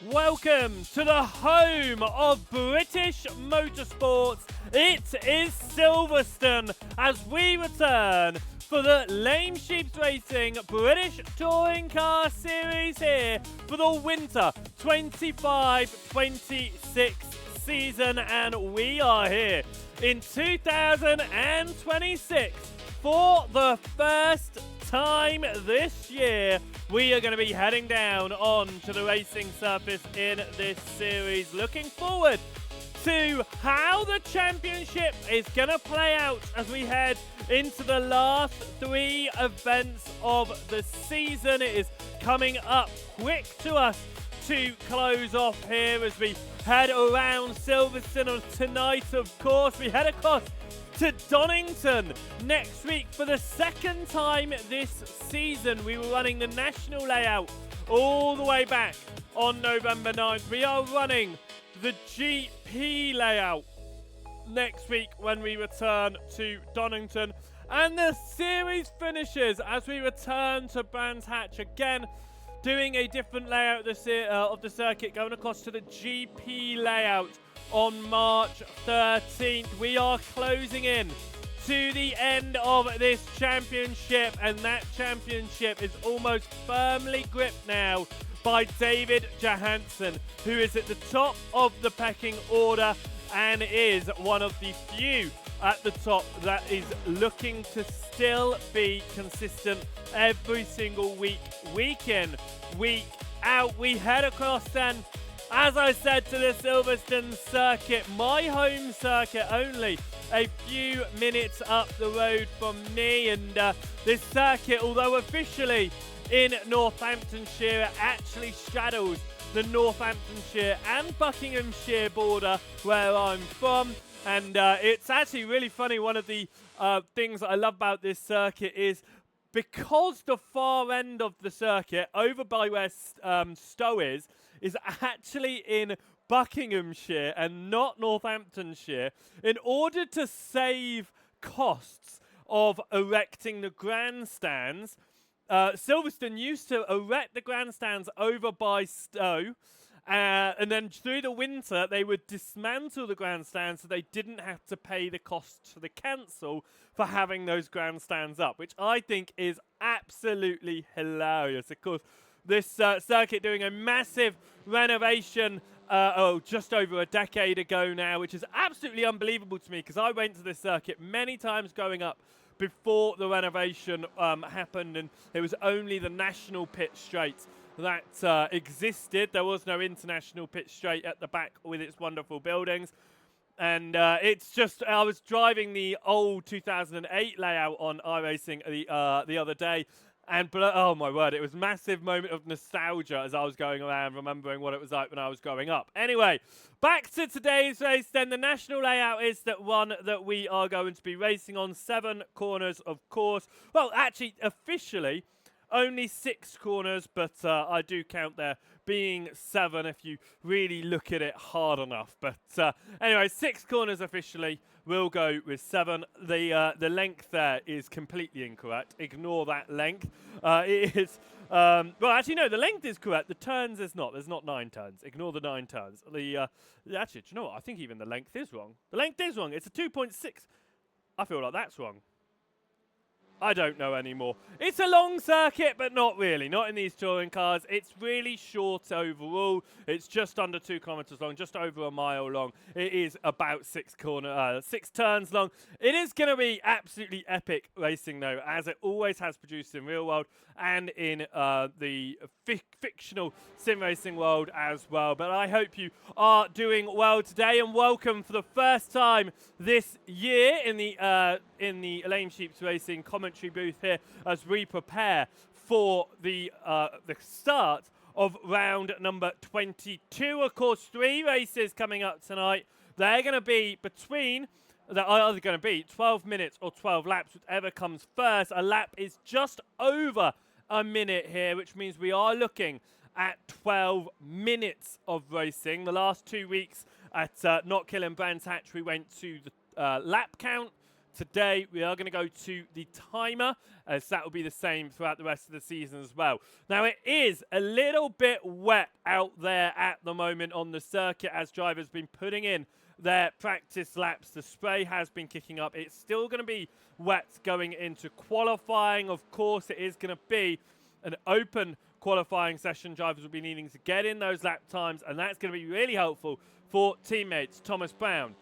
Welcome to the home of British motorsports. It is Silverstone as we return for the Lame Sheeps Racing British Touring Car Series here for the winter 25-26 season, and we are here in 2026 for the first time this year. We are going to be heading down onto the racing surface in this series. Looking forward to how the championship is going to play out as we head into the last three events of the season. It is coming up quick to us to close off here as we head around Silverstone tonight. Of course, we head across to Donington next week for the second time this season. We were running the national layout all the way back on November 9th. We are running the GP layout next week when we return to Donington. And the series finishes as we return to Brands Hatch again, doing a different layout of the circuit, going across to the GP layout on March 13th. We are closing in to the end of this championship, and that championship is almost firmly gripped now by David Johansson, who is at the top of the pecking order and is one of the few at the top that is looking to still be consistent every single week, week in, week out. We head across then, as I said, to the Silverstone circuit, my home circuit, only a few minutes up the road from me. And this circuit, although officially in Northamptonshire, actually straddles the Northamptonshire and Buckinghamshire border where I'm from. And it's actually really funny. One of the things that I love about this circuit is because the far end of the circuit, over by where Stowe is actually in Buckinghamshire and not Northamptonshire. In order to save costs of erecting the grandstands, Silverstone used to erect the grandstands over by Stowe, and then through the winter they would dismantle the grandstands so they didn't have to pay the cost to the council for having those grandstands up, which I think is absolutely hilarious. Of course, this circuit doing a massive renovation just over a decade ago now, which is absolutely unbelievable to me because I went to this circuit many times growing up before the renovation happened, and it was only the national pit straight that existed. There was no international pit straight at the back with its wonderful buildings. And it's just, I was driving the old 2008 layout on iRacing the other day, and oh my word, it was a massive moment of nostalgia as I was going around remembering what it was like when I was growing up. Anyway, back to today's race then. The national layout is that one that we are going to be racing on. 7 corners, of course. Well, actually, officially, only 6 corners, but I do count there being 7 if you really look at it hard enough. But anyway, 6 corners officially. We'll go with 7. The length there is completely incorrect. Ignore that length. It is well, actually no, the length is correct. The turns is not. There's not 9 turns. Ignore the 9 turns. Actually, do you know what? I think even the length is wrong. The length is wrong. It's a 2.6. I feel like that's wrong. I don't know anymore. It's a long circuit, but not really. Not in these touring cars. It's really short overall. It's just under 2 kilometers long, just over a mile long. It is about 6 turns long. It is going to be absolutely epic racing, though, as it always has produced in real world and in the fictional sim racing world as well. But I hope you are doing well today, and welcome for the first time this year in the Lame Sheeps Racing commentary booth here as we prepare for the start of round number 22. Of course, 3 races coming up tonight. They're going to be they're either going to be 12 minutes or 12 laps, whichever comes first. A lap is just over a minute here, which means we are looking at 12 minutes of racing. The last 2 weeks at Knockhill and Brands Hatch, we went to the lap count today we are going to go to the timer, as that will be the same throughout the rest of the season as well. Now, it is a little bit wet out there at the moment on the circuit as drivers have been putting in their practice laps. The spray has been kicking up. It's still going to be wet going into qualifying. Of course, it is going to be an open qualifying session. Drivers will be needing to get in those lap times, and that's going to be really helpful for teammates. Thomas Brown,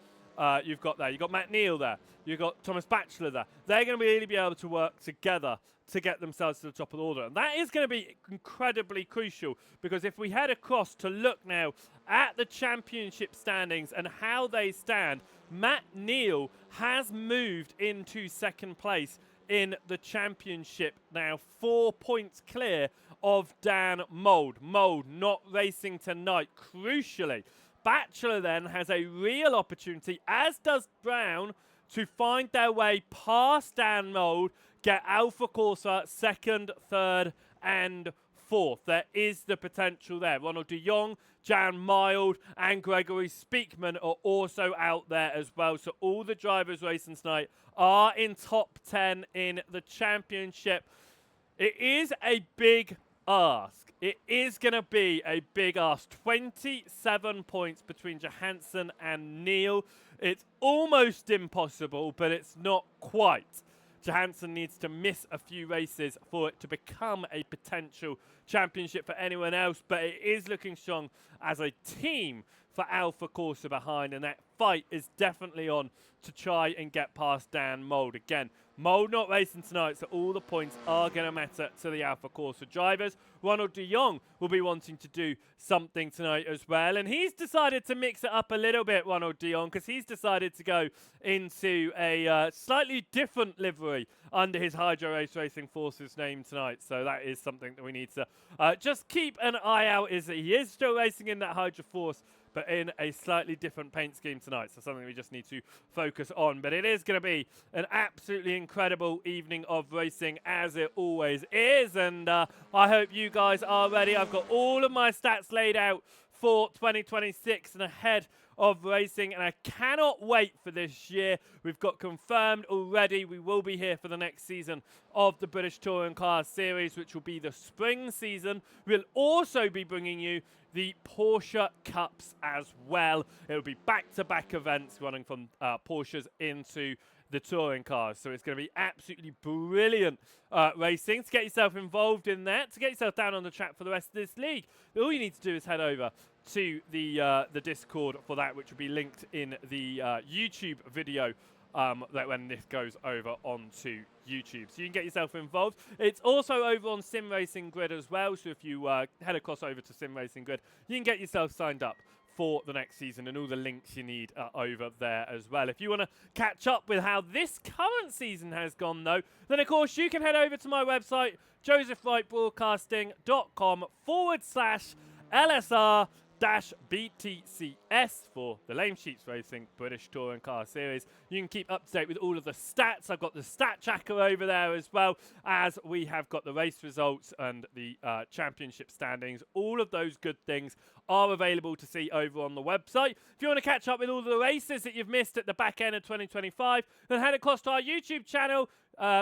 you've got there. You've got Matt Neal there. You've got Thomas Batchelor there. They're going to really be able to work together to get themselves to the top of the order. And that is going to be incredibly crucial, because if we head across to look now at the championship standings and how they stand, Matt Neal has moved into second place in the championship now, 4 points clear of Dan Mould. Mould not racing tonight, crucially. Batchelor then has a real opportunity, as does Brown, to find their way past Dan Mould, get Alpha Corsa second, third, and fourth. There is the potential there. Ronald de Jong, Jan Mild, and Gregory Speakman are also out there as well. So all the drivers racing tonight are in top 10 in the championship. It is a big ask. It is going to be a big ask. 27 points between Johansson and Neal. It's almost impossible, but it's not quite. Johansson needs to miss a few races for it to become a potential championship for anyone else, but it is looking strong as a team for Alpha Corsa behind, and that fight is definitely on to try and get past Dan Mould. Again, Mould not racing tonight, so all the points are going to matter to the Alpha Corsa drivers. Ronald de Jong will be wanting to do something tonight as well, and he's decided to mix it up a little bit, Ronald de Jong, because he's decided to go into a slightly different livery under his Hydro Race Racing Forces name tonight. So that is something that we need to just keep an eye out. Is that he is still racing in that Hydro Force, but in a slightly different paint scheme tonight. So something we just need to focus on. But it is going to be an absolutely incredible evening of racing, as it always is. And I hope you guys are ready. I've got all of my stats laid out for 2026 and ahead of racing, and I cannot wait for this year. We've got confirmed already we will be here for the next season of the British Touring Car Series, which will be the spring season. We'll also be bringing you the Porsche Cups as well. It'll be back-to-back events running from Porsches into the touring cars. So it's going to be absolutely brilliant racing. To get yourself involved in that, to get yourself down on the track for the rest of this league, all you need to do is head over to the Discord for that, which will be linked in the YouTube video that when this goes over onto YouTube. So you can get yourself involved. It's also over on Sim Racing Grid as well. So if you head across over to Sim Racing Grid, you can get yourself signed up for the next season, and all the links you need are over there as well. If you want to catch up with how this current season has gone, though, then of course you can head over to my website, josephwrightbroadcasting.com/LSR BTCS for the Lame Sheets Racing British Touring Car Series. You can keep up to date with all of the stats. I've got the stat tracker over there, as well as we have got the race results and the championship standings. All of those good things are available to see over on the website. If you want to catch up with all of the races that you've missed at the back end of 2025, then head across to our YouTube channel,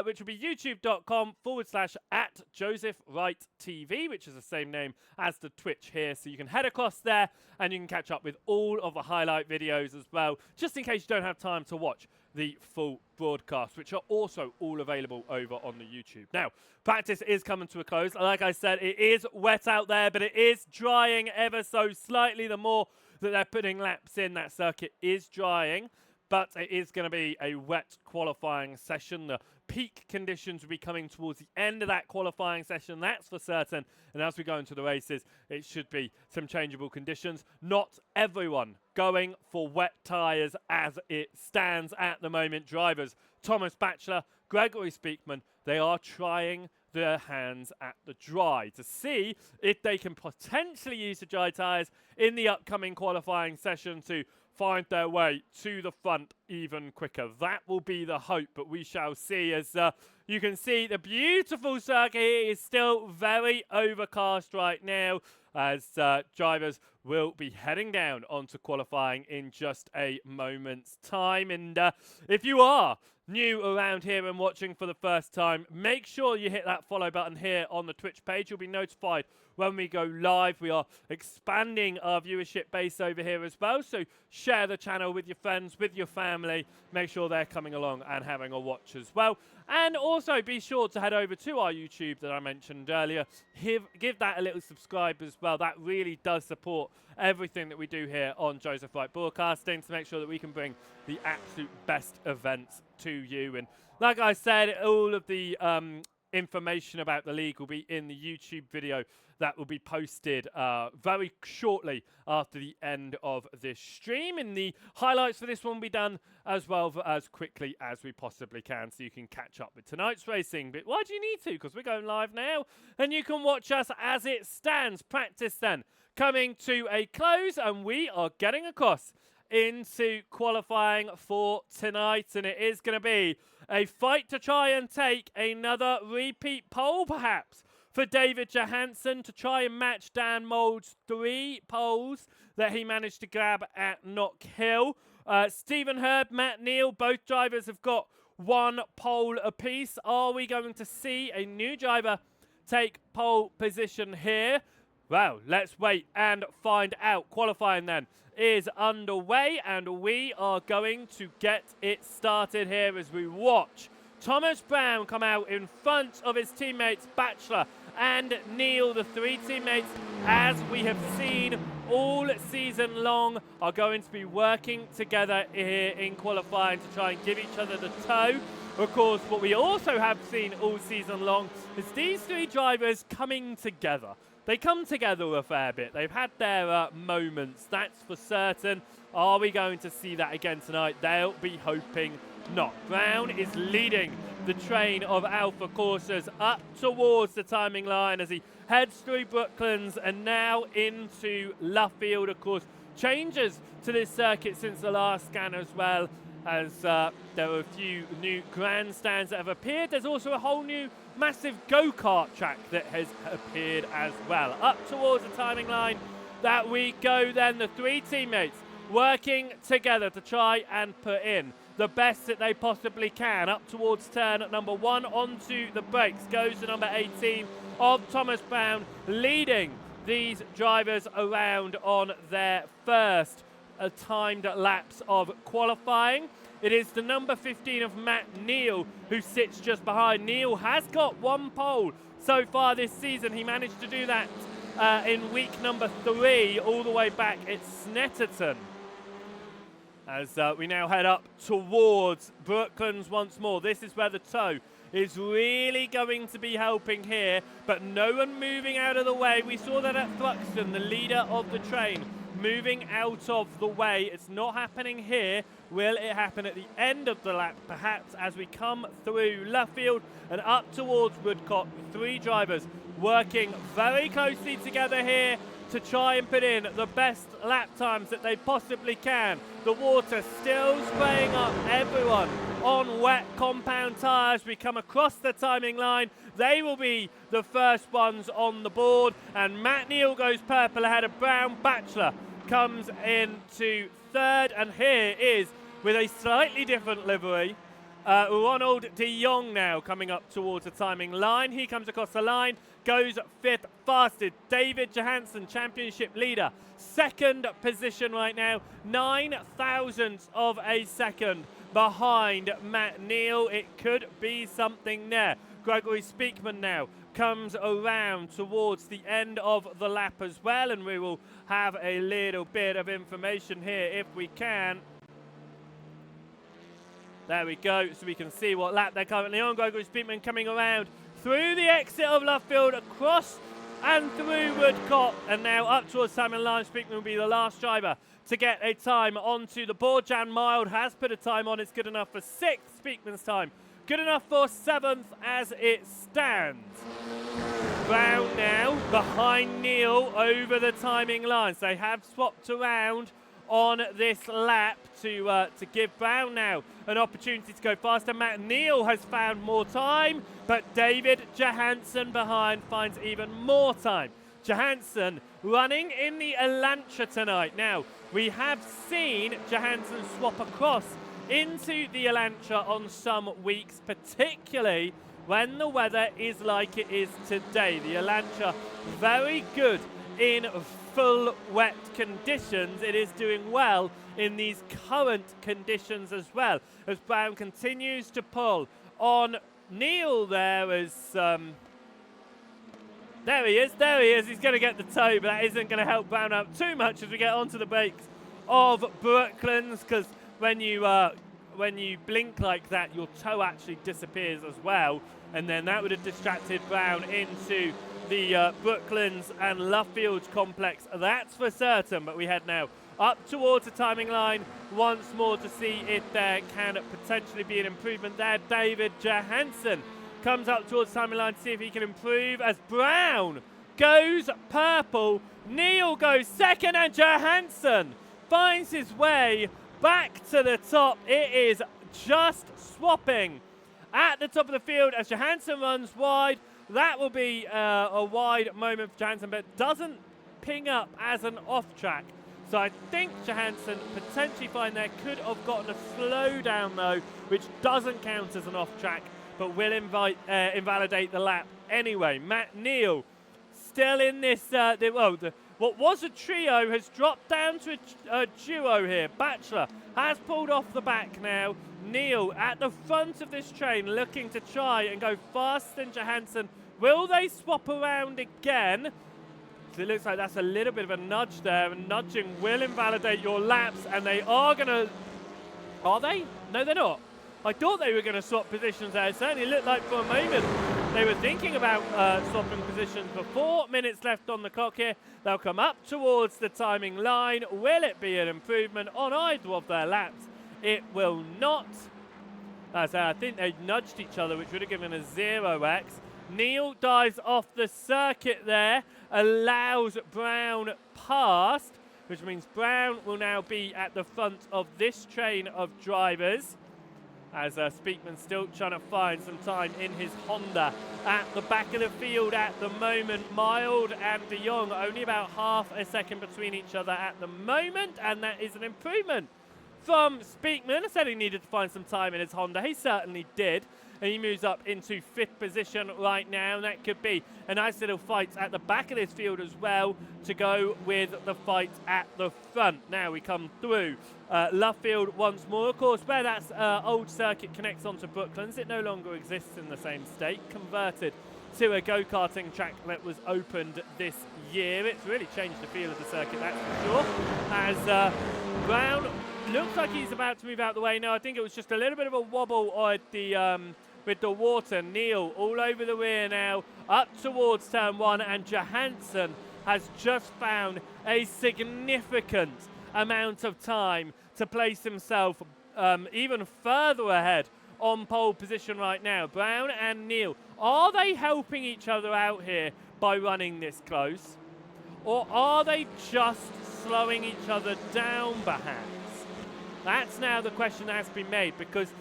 which will be youtube.com/@JosephWrightTV, which is the same name as the Twitch here. So you can head across there and you can catch up with all of the highlight videos as well, just in case you don't have time to watch the full broadcast, which are also all available over on the YouTube. Now, practice is coming to a close. Like I said, it is wet out there, but it is drying ever so slightly. The more that they're putting laps in, that circuit is drying. But it is going to be a wet qualifying session. The peak conditions will be coming towards the end of that qualifying session, that's for certain. And as we go into the races, it should be some changeable conditions. Not everyone going for wet tyres as it stands at the moment. Drivers Thomas Batchelor, Gregory Speakman, they are trying their hands at the dry to see if they can potentially use the dry tyres in the upcoming qualifying session to find their way to the front even quicker. That will be the hope, but we shall see. As you can see, the beautiful circuit here is still very overcast right now, as drivers will be heading down onto qualifying in just a moment's time. And if you are new around here and watching for the first time, make sure you hit that follow button here on the Twitch page. You'll be notified when we go live. We are expanding our viewership base over here as well, so share the channel with your friends, with your family. Make sure they're coming along and having a watch as well. And also be sure to head over to our YouTube that I mentioned earlier. Give that a little subscribe as well. That really does support everything that we do here on Joseph Wright Broadcasting to make sure that we can bring the absolute best events to you. And like I said, all of the information about the league will be in the YouTube video that will be posted very shortly after the end of this stream. And the highlights for this one will be done as well as quickly as we possibly can, so you can catch up with tonight's racing. But why do you need to? Because we're going live now, and you can watch us as it stands. Practice then coming to a close, and we are getting across into qualifying for tonight, and it is going to be a fight to try and take another repeat pole, perhaps, for David Johansson to try and match Dan Mould's 3 poles that he managed to grab at Knock Hill. Stephen Hurd, Matt Neal, both drivers have got 1 pole apiece. Are we going to see a new driver take pole position here? Well, let's wait and find out. Qualifying then is underway, and we are going to get it started here as we watch Thomas Brown come out in front of his teammates Batchelor and Neal. The 3 teammates, as we have seen all season long, are going to be working together here in qualifying to try and give each other the toe. Of course, what we also have seen all season long is these 3 drivers coming together. They come together a fair bit. They've had their moments, that's for certain. Are we going to see that again tonight? They'll be hoping not. Brown is leading the train of Alpha Corsas up towards the timing line as he heads through Brooklands and now into Luffield. Of course, changes to this circuit since the last scan as well, as there are a few new grandstands that have appeared. There's also a whole new massive go-kart track that has appeared as well. Up towards the timing line that we go then, the 3 teammates working together to try and put in the best that they possibly can. Up towards turn number 1, onto the brakes goes the number 18 of Thomas Brown, leading these drivers around on their first timed laps of qualifying. It is the number 15 of Matt Neal who sits just behind. Neal has got 1 pole so far this season. He managed to do that in week number 3 all the way back at Snetterton. As we now head up towards Brooklands once more. This is where the toe is really going to be helping here, but no one moving out of the way. We saw that at Thruxton, the leader of the train, moving out of the way. It's not happening here. Will it happen at the end of the lap, perhaps, as we come through Luffield and up towards Woodcock? 3 drivers working very closely together here to try and put in the best lap times that they possibly can. The water still spraying up everyone on wet compound tyres. We come across the timing line. They will be the first ones on the board, and Matt Neal goes purple ahead of Brown. Batchelor comes into 3rd, and here is, with a slightly different livery, Ronald de Jong now coming up towards the timing line. He comes across the line, goes 5th fastest. David Johansson, championship leader, 2nd position right now, 9 thousandths of a second behind Matt Neal. It could be something there. Gregory Speakman now comes around towards the end of the lap as well, and we will have a little bit of information here if we can. There we go, so we can see what lap they're currently on. Gregory Speakman coming around through the exit of Luffield, across and through Woodcock, and now up towards Simon Line. Speakman will be the last driver to get a time onto the board. Jan Mild has put a time on. It's good enough for 6th. Speakman's time good enough for 7th as it stands. Brown now behind Neal over the timing lines. They have swapped around on this lap to give Brown now an opportunity to go faster. Matt Neal has found more time, but David Johansson behind finds even more time. Johansson running in the Elantra tonight. Now, we have seen Johansson swap across into the Elantra on some weeks, particularly when the weather is like it is today. The Elantra very good in full wet conditions. It is doing well in these current conditions as well, as Brown continues to pull on Neil there as there he is, he's going to get the toe, but that isn't going to help Brown out too much as we get onto the brakes of Brooklands, because when you blink like that, your toe actually disappears as well, and then that would have distracted Brown into the Brooklands and Luffield complex. That's for certain, but we head now up towards the timing line once more to see if there can potentially be an improvement there. David Johansson comes up towards the timing line to see if he can improve as Brown goes purple. Neil goes second, and Johansson finds his way back to the top. It is just swapping at the top of the field as Johansson runs wide. That will be a wide moment for Johansson, but doesn't ping up as an off-track. So I think Johansson potentially fine there. Could have gotten a slowdown though, which doesn't count as an off-track, but will invalidate the lap anyway. Matt Neal still in this, what was a trio has dropped down to a duo here. Batchelor has pulled off the back now. Neal at the front of this train looking to try and go faster than Johansson. Will they swap around again? So it looks like that's a little bit of a nudge there, and nudging will invalidate your laps, and they are going to... Are they? No, they're not. I thought they were going to swap positions there. It certainly looked like for a moment they were thinking about swapping positions. For 4 minutes left on the clock here. They'll come up towards the timing line. Will it be an improvement on either of their laps? It will not. I think they nudged each other, which would have given a 0x. Neil dives off the circuit there, allows Brown past, which means Brown will now be at the front of this train of drivers, as Speakman still trying to find some time in his Honda. At the back of the field at the moment, Mild and De Jong only about half a second between each other at the moment, and that is an improvement from Speakman. I said he needed to find some time in his Honda. He certainly did. And he moves up into 5th position right now. And that could be a nice little fight at the back of this field as well to go with the fight at the front. Now we come through Luffield once more. Of course, where that old circuit connects onto Brooklands, it no longer exists in the same state. Converted to a go-karting track that was opened this year. It's really changed the feel of the circuit, that's for sure. As Brown looks like he's about to move out the way. No, I think it was just a little bit of a wobble at the with the water. Neil all over the rear now, up towards turn 1, and Johansson has just found a significant amount of time to place himself even further ahead on pole position right now. Brown and Neil, are they helping each other out here by running this close? Or are they just slowing each other down perhaps? That's now the question that has been made, because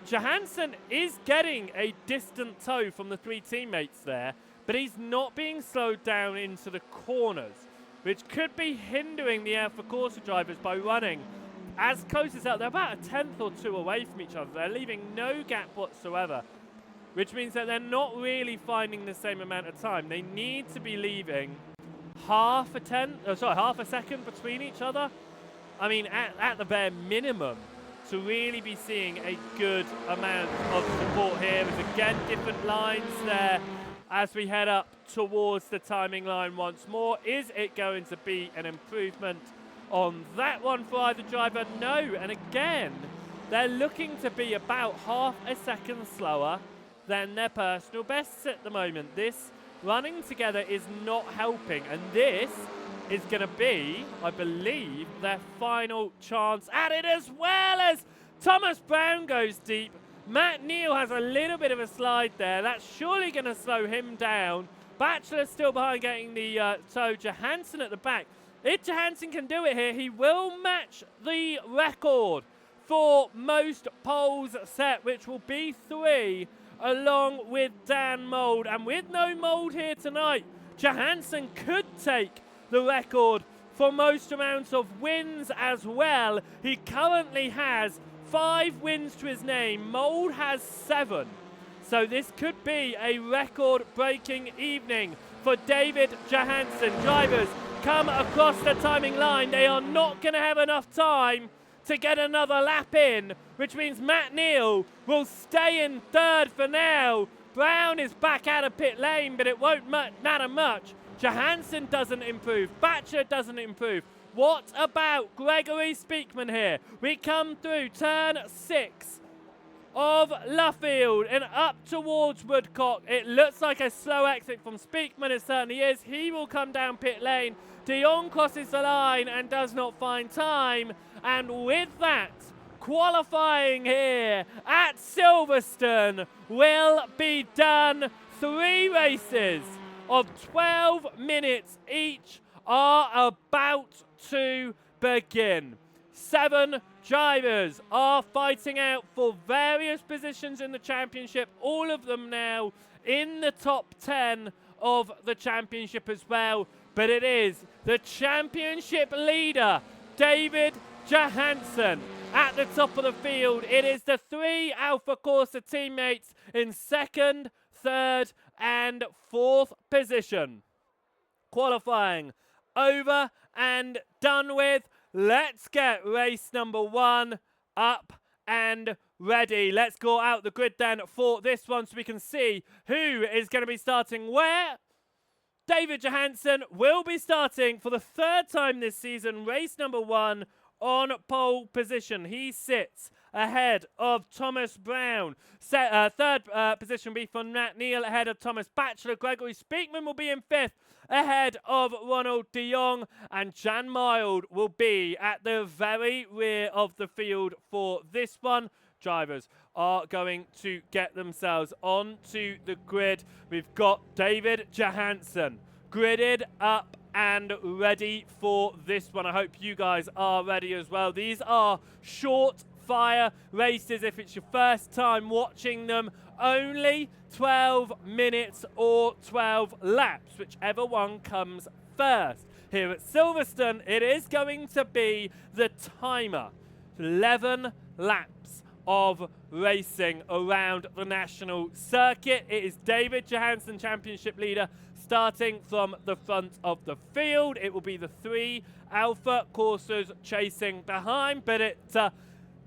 Johansson is getting a distant tow from the 3 teammates there, but he's not being slowed down into the corners, which could be hindering the Alpha Corsa drivers by running as close as that. They're about a tenth or 2 away from each other. They're leaving no gap whatsoever, which means that they're not really finding the same amount of time. They need to be leaving half a second between each other. I mean, at the bare minimum, to really be seeing a good amount of support here. There's again different lines there as we head up towards the timing line once more. Is it going to be an improvement on that one for either driver? No, and again, they're looking to be about half a second slower than their personal bests at the moment. This running together is not helping, and this is going to be, I believe, their final chance at it, as well as Thomas Brown goes deep. Matt Neal has a little bit of a slide there. That's surely going to slow him down. Batchelor still behind getting the tow. Johansson at the back. If Johansson can do it here, he will match the record for most poles set, which will be 3, along with Dan Mould. And with no Mould here tonight, Johansson could take the record for most amounts of wins as well. He currently has 5 wins to his name. Mould has 7. So this could be a record-breaking evening for David Johansson. Drivers come across the timing line. They are not going to have enough time to get another lap in, which means Matt Neal will stay in 3rd for now. Brown is back out of pit lane, but it won't matter much. Johansson doesn't improve. Batchelor doesn't improve. What about Gregory Speakman here? We come through turn 6 of Luffield and up towards Woodcock. It looks like a slow exit from Speakman. It certainly is. He will come down pit lane. De Jong crosses the line and does not find time. And with that, qualifying here at Silverstone will be done. 3 races of 12 minutes each are about to begin. 7 drivers are fighting out for various positions in the championship, all of them now in the top 10 of the championship as well. But it is the championship leader, David Johansson, at the top of the field. It is the 3 Alpha Corsa teammates in 2nd, 3rd and 4th position. Qualifying over and done with. Let's get race number 1 up and ready. Let's go out the grid then for this one so we can see who is going to be starting where. David Johansson will be starting for the 3rd time this season, race number 1 on pole position. He sits ahead of Thomas Brown. 3rd position will be for Matt Neal ahead of Thomas Batchelor. Gregory Speakman will be in 5th ahead of Ronald de Jong, and Jan Mild will be at the very rear of the field for this one. Drivers are going to get themselves onto the grid. We've got David Johansson gridded up and ready for this one. I hope you guys are ready as well. These are short fire races. If it's your first time watching them, only 12 minutes or 12 laps, whichever one comes first. Here at Silverstone, it is going to be the timer. 11 laps of racing around the national circuit. It is David Johansson, championship leader, starting from the front of the field. It will be the 3 Alpha Corsas chasing behind, but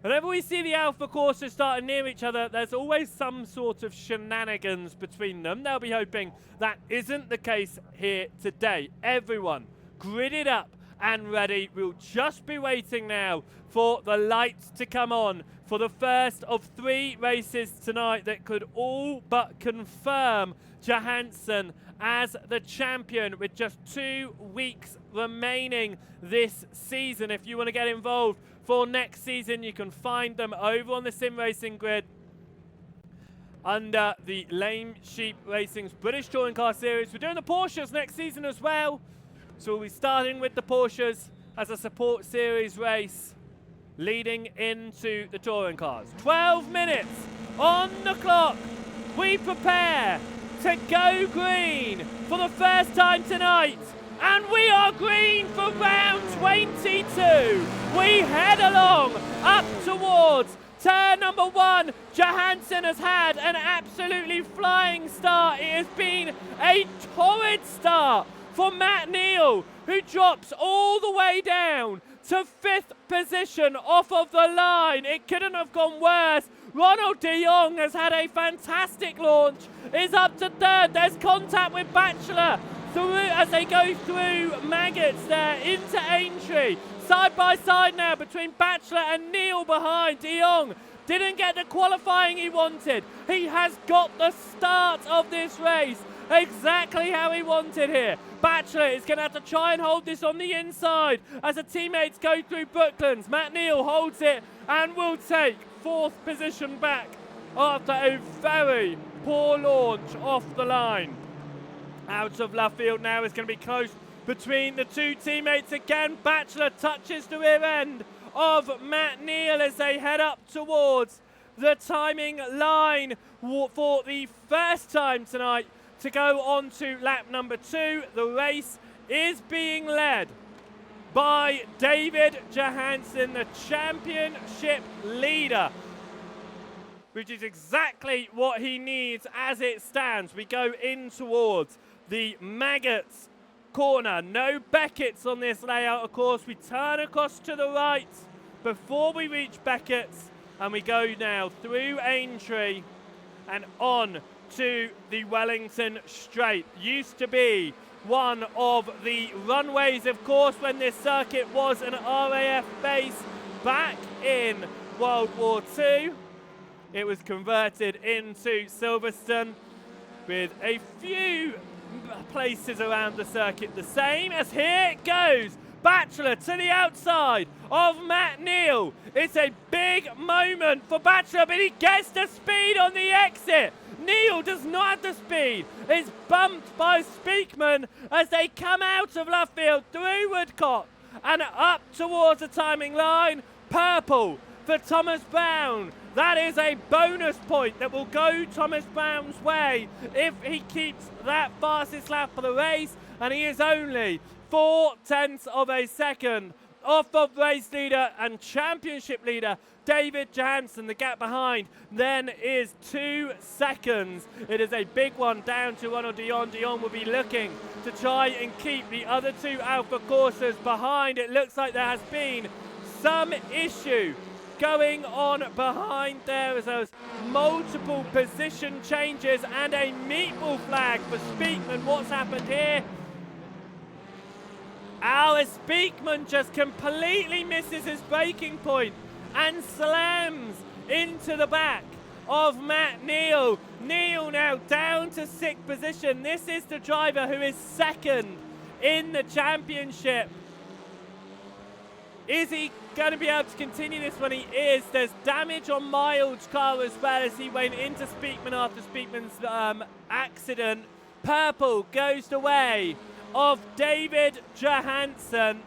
whenever we see the Alpha Corsas starting near each other, there's always some sort of shenanigans between them. They'll be hoping that isn't the case here today. Everyone gridded up and ready. We'll just be waiting now for the lights to come on for the first of 3 races tonight that could all but confirm Johansson as the champion with just 2 weeks remaining this season. If you want to get involved for next season, you can find them over on the Sim Racing grid under the Lame Sheep Racing's British Touring Car Series. We're doing the Porsches next season as well, so we'll be starting with the Porsches as a support series race leading into the touring cars. 12 minutes on the clock. We prepare to go green for the first time tonight. And we are green for round 22. We head along up towards turn number 1. Johansson has had an absolutely flying start. It has been a torrid start for Matt Neal, who drops all the way down to 5th position off of the line. It couldn't have gone worse. Ronald de Jong has had a fantastic launch, is up to 3rd. There's contact with Batchelor as they go through Maggots there into Aintree. Side by side now between Batchelor and Neal behind. De Jong didn't get the qualifying he wanted. He has got the start of this race exactly how he wanted here. Batchelor is going to have to try and hold this on the inside as the teammates go through Brooklands. Matt Neal holds it and will take 4th position back after a very poor launch off the line. Out of Luffield now is going to be close between the 2 teammates again. Batchelor touches the rear end of Matt Neal as they head up towards the timing line for the first time tonight to go on to lap number 2. The race is being led by David Johansson, the championship leader, which is exactly what he needs as it stands. We go in towards the Maggots corner. No Beckett's on this layout, of course. We turn across to the right before we reach Beckett's, and we go now through Aintree and on to the Wellington Straight. Used to be one of the runways, of course, when this circuit was an RAF base back in World War II. It was converted into Silverstone with a few places around the circuit the same as here it goes. Bachelor to the outside of Matt Neal. It's a big moment for Bachelor, but he gets the speed on the exit. Neal does not have the speed. It's bumped by Speakman as they come out of left field through Woodcock and up towards the timing line. Purple for Thomas Brown. That is a bonus point that will go Thomas Brown's way if he keeps that fastest lap of the race, and he is only 0.4 of a second off of race leader and championship leader David Johansson. The gap behind then is 2 seconds. It is a big one down to Ronald Dion. Dion will be looking to try and keep the other two Alpha Corsas behind. It looks like there has been some issue going on behind there as there's multiple position changes and a meatball flag for Speakman. What's happened here? Alice Speakman just completely misses his braking point and slams into the back of Matt Neal. Neal now down to 6th position. This is the driver who is second in the championship. Is he going to be able to continue this when he is? There's damage on Mild's car as well as he went into Speakman after Speakman's accident. Purple goes the way of David Johansson,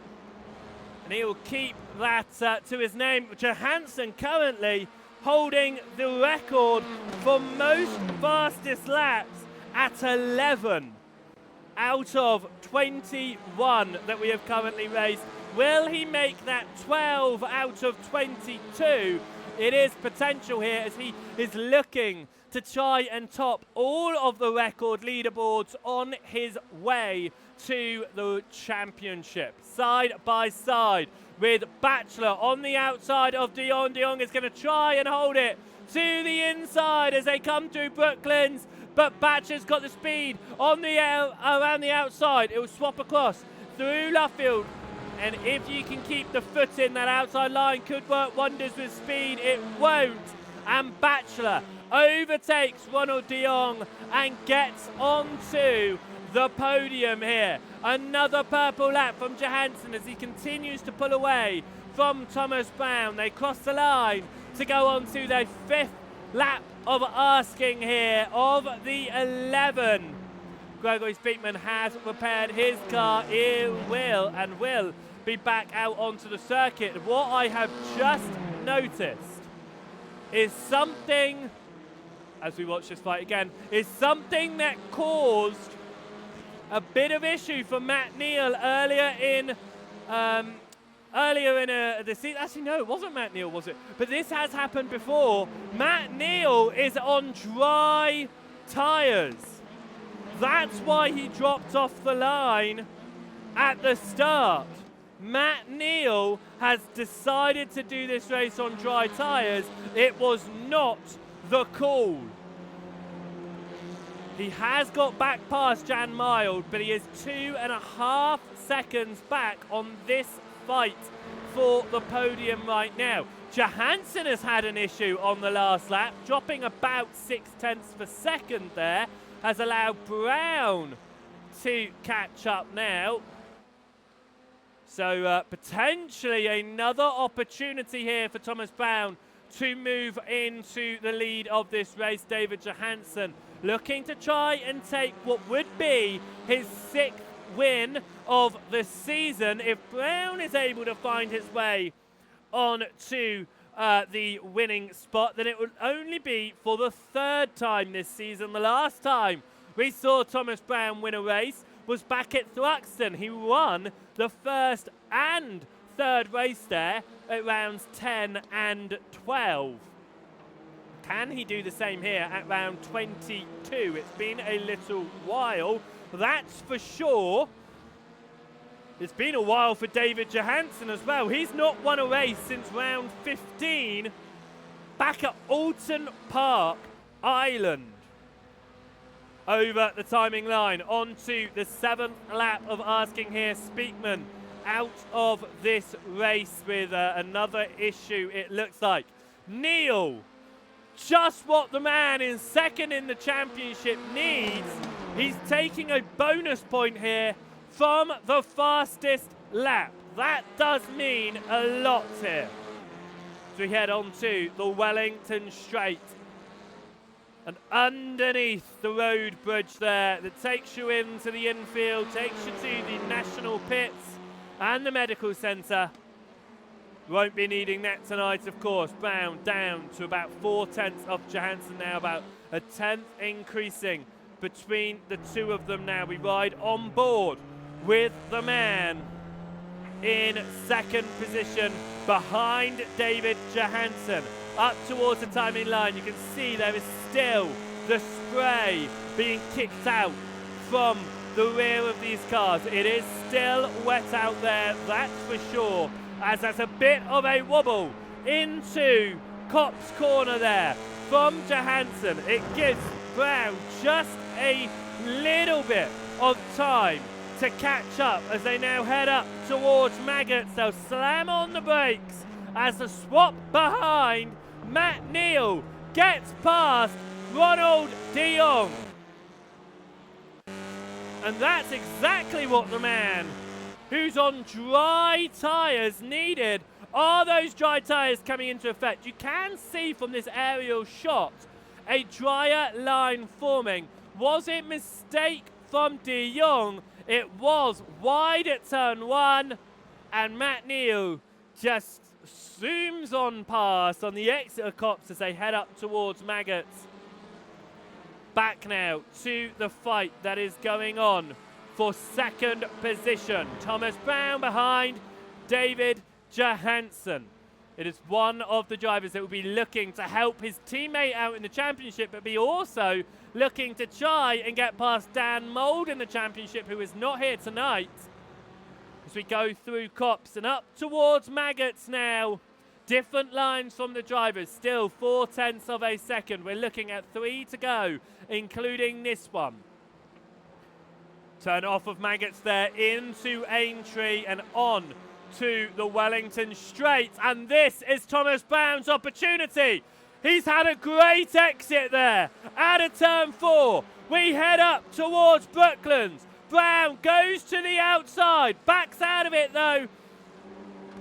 and he will keep that to his name. Johansson currently holding the record for most fastest laps at 11 out of 21 that we have currently raced. Will he make that 12 out of 22? It is potential here as he is looking to try and top all of the record leaderboards on his way to the championship. Side by side with Bachelor on the outside of Dion. Dion is going to try and hold it to the inside as they come through Brooklands, but Bachelor's got the speed on the around the outside. It will swap across through Luffield, and if you can keep the foot in, that outside line could work wonders with speed. It won't, and Bachelor overtakes Ronald de Jong and gets onto the podium here. Another purple lap from Johansson as he continues to pull away from Thomas Brown. They cross the line to go on to their 5th lap of asking here of the 11. Gregory Speakman has repaired his car. He will be back out onto the circuit. What I have just noticed is something, as we watch this fight again, is something that caused a bit of issue for Matt Neal earlier in the season. Actually, no, it wasn't Matt Neal, was it? But this has happened before. Matt Neal is on dry tyres. That's why he dropped off the line at the start. Matt Neal has decided to do this race on dry tyres. It was not the call. He has got back past Jan Mild, but he is 2.5 seconds back on this fight for the podium right now. Johansson has had an issue on the last lap, dropping about 0.6 of a second there, has allowed Brown to catch up now. So potentially another opportunity here for Thomas Brown to move into the lead of this race. David Johansson looking to try and take what would be his 6th win of the season. If Brown is able to find his way on to the winning spot, then it would only be for the 3rd time this season. The last time we saw Thomas Brown win a race was back at Thruxton. He won the first and third race there at rounds 10 and 12. Can he do the same here at round 22? It's been a little while, that's for sure. It's been a while for David Johansson as well. He's not won a race since round 15 back at Alton Park, Ireland. Over the timing line, onto the 7th lap of Asking Here. Speakman out of this race with another issue, it looks like. Neil, just what the man in second in the championship needs. He's taking a bonus point here from the fastest lap. That does mean a lot here. So we head on to the Wellington Straight. And underneath the road bridge there that takes you into the infield, takes you to the national pits and the medical centre. Won't be needing that tonight, of course. Brown down to about 4/10 of Johansson now, about a 10th increasing between the two of them now. We ride on board with the man in second position behind David Johansson. Up towards the timing line, you can see there is still the spray being kicked out from the rear of these cars. It is still wet out there, that's for sure, as there's a bit of a wobble into Kopp's corner there from Johansson. It gives Brown just a little bit of time to catch up as they now head up towards Maggots. They'll slam on the brakes as the swap behind Matt Neal gets past Ronald de Jong. And that's exactly what the man who's on dry tyres needed. Are those dry tyres coming into effect? You can see from this aerial shot a drier line forming. Was it mistake from de Jong? It was wide at turn 1, and Matt Neal just zooms on past on the exit of Kopp's as they head up towards Maggots. Back now to the fight that is going on for second position. Thomas Brown behind David Johansson. It is one of the drivers that will be looking to help his teammate out in the championship, but be also looking to try and get past Dan Mould in the championship, who is not here tonight. As we go through Kopp's and up towards Maggots now. Different lines from the drivers, still 4/10 of a second. We're looking at 3 to go, including this one. Turn off of Maggots there into Aintree and on to the Wellington Straight. And this is Thomas Brown's opportunity. He's had a great exit there out of turn 4. We head up towards Brooklands. Brown goes to the outside, backs out of it though.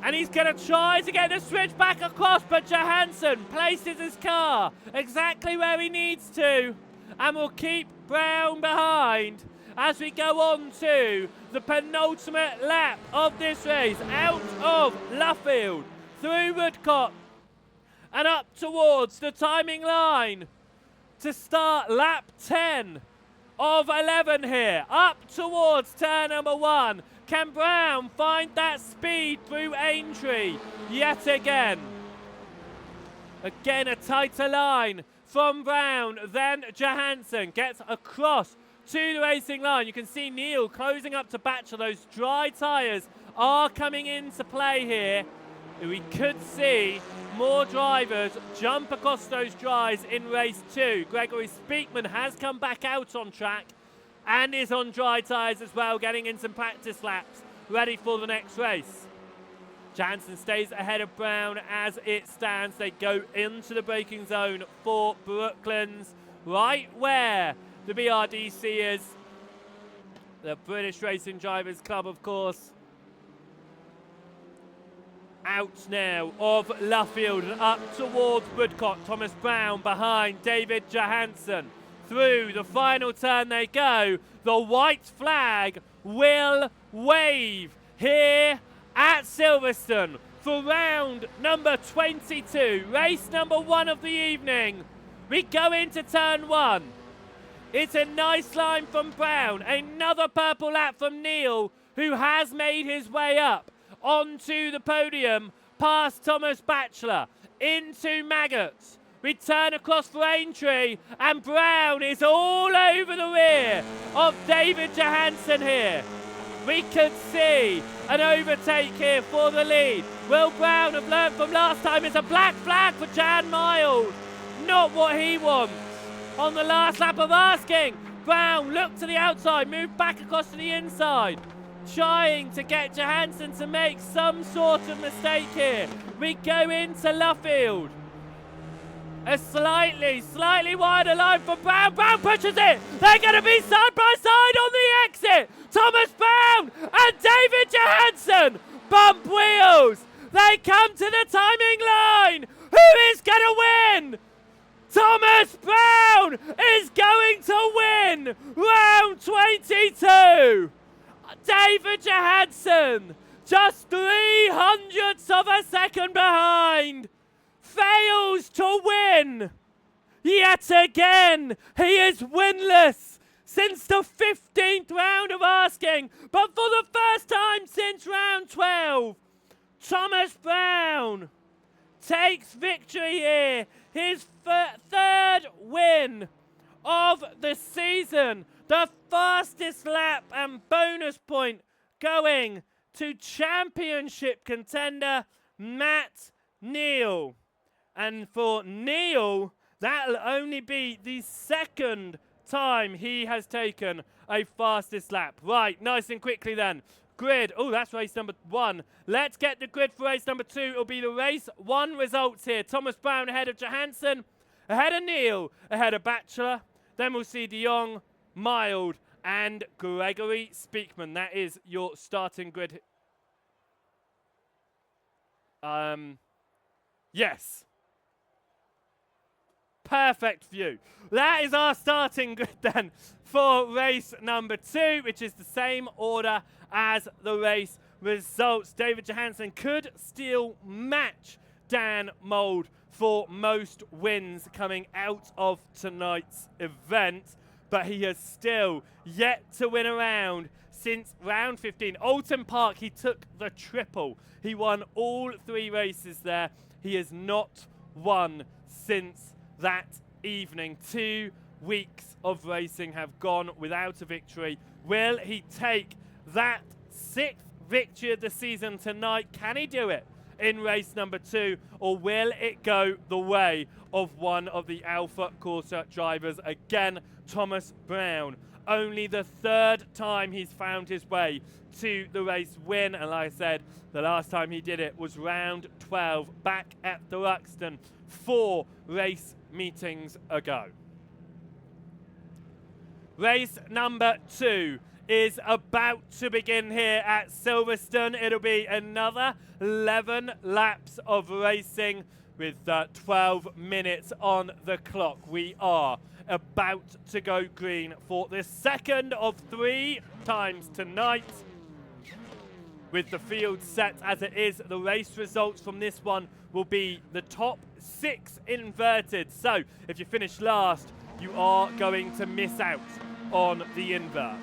And he's going to try to get the switch back across, but Johansson places his car exactly where he needs to. And will keep Brown behind as we go on to the penultimate lap of this race. Out of Luffield, through Woodcock, and up towards the timing line to start lap 10 of 11 here. Up towards turn number 1. Can Brown find that speed through Aintree yet again? Again, a tighter line from Brown, then Johansson gets across to the racing line. You can see Neal closing up to Batcher. Those dry tyres are coming into play here. We could see more drivers jump across those dries in race 2. Gregory Speakman has come back out on track and is on dry tyres as well, getting in some practice laps, ready for the next race. Johansson stays ahead of Brown as it stands. They go into the braking zone for Brooklands, right where the BRDC is. The British Racing Drivers Club, of course. Out now of Luffield and up towards Woodcock. Thomas Brown behind David Johansson. Through the final turn they go. The white flag will wave here at Silverstone for round number 22, race number 1 of the evening. We go into turn 1. It's a nice line from Brown. Another purple lap from Neil, who has made his way up onto the podium, past Thomas Batchelor, into Maggots. We turn across for Aintree, and Brown is all over the rear of David Johansson here. We could see an overtake here for the lead. Will Brown have learned from last time? It's a black flag for Jan Mild. Not what he wants. On the last lap of asking, Brown looked to the outside, moved back across to the inside, trying to get Johansson to make some sort of mistake here. We go into Luffield. A slightly wider line for Brown. Brown pushes it. They're going to be side by side on the exit. Thomas Brown and David Johansson bump wheels. They come to the timing line. Who is going to win? Thomas Brown is going to win round 22. David Johansson, just 0.03 of a second behind, fails to win. Yet again, he is winless since the 15th round of asking, but for the first time since round 12, Thomas Brown takes victory here. His third win of the season. The fastest lap and bonus point going to championship contender Matt Neal. And for Neal, that'll only be the second time he has taken a fastest lap. Right, nice and quickly then. Grid. Oh, that's race number 1. Let's get the grid for race number 2. It'll be the race 1 results here. Thomas Brown ahead of Johansson, ahead of Neal, ahead of Batchelor. Then we'll see De Jong, Mild, and Gregory Speakman. That is your starting grid. Yes. Perfect view. That is our starting grid then for race number 2, which is the same order as the race results. David Johansson could still match Dan Mould for most wins coming out of tonight's event, but he has still yet to win a round since round 15. Alton Park, he took the triple. He won all 3 races there. He has not won since that evening. 2 weeks of racing have gone without a victory. Will he take that 6th victory of the season tonight? Can he do it in race number 2, or will it go the way of one of the Alpha Corsa drivers? Again, Thomas Brown, only the 3rd time he's found his way to the race win, and like I said, the last time he did it was round 12 back at the Ruxton 4 race meetings ago. Race number 2 is about to begin here at Silverstone. It'll be another 11 laps of racing with 12 minutes on the clock. We are about to go green for the second of 3 times tonight. With the field set as it is, the race results from this one will be the top 6 inverted. So if you finish last, you are going to miss out on the invert.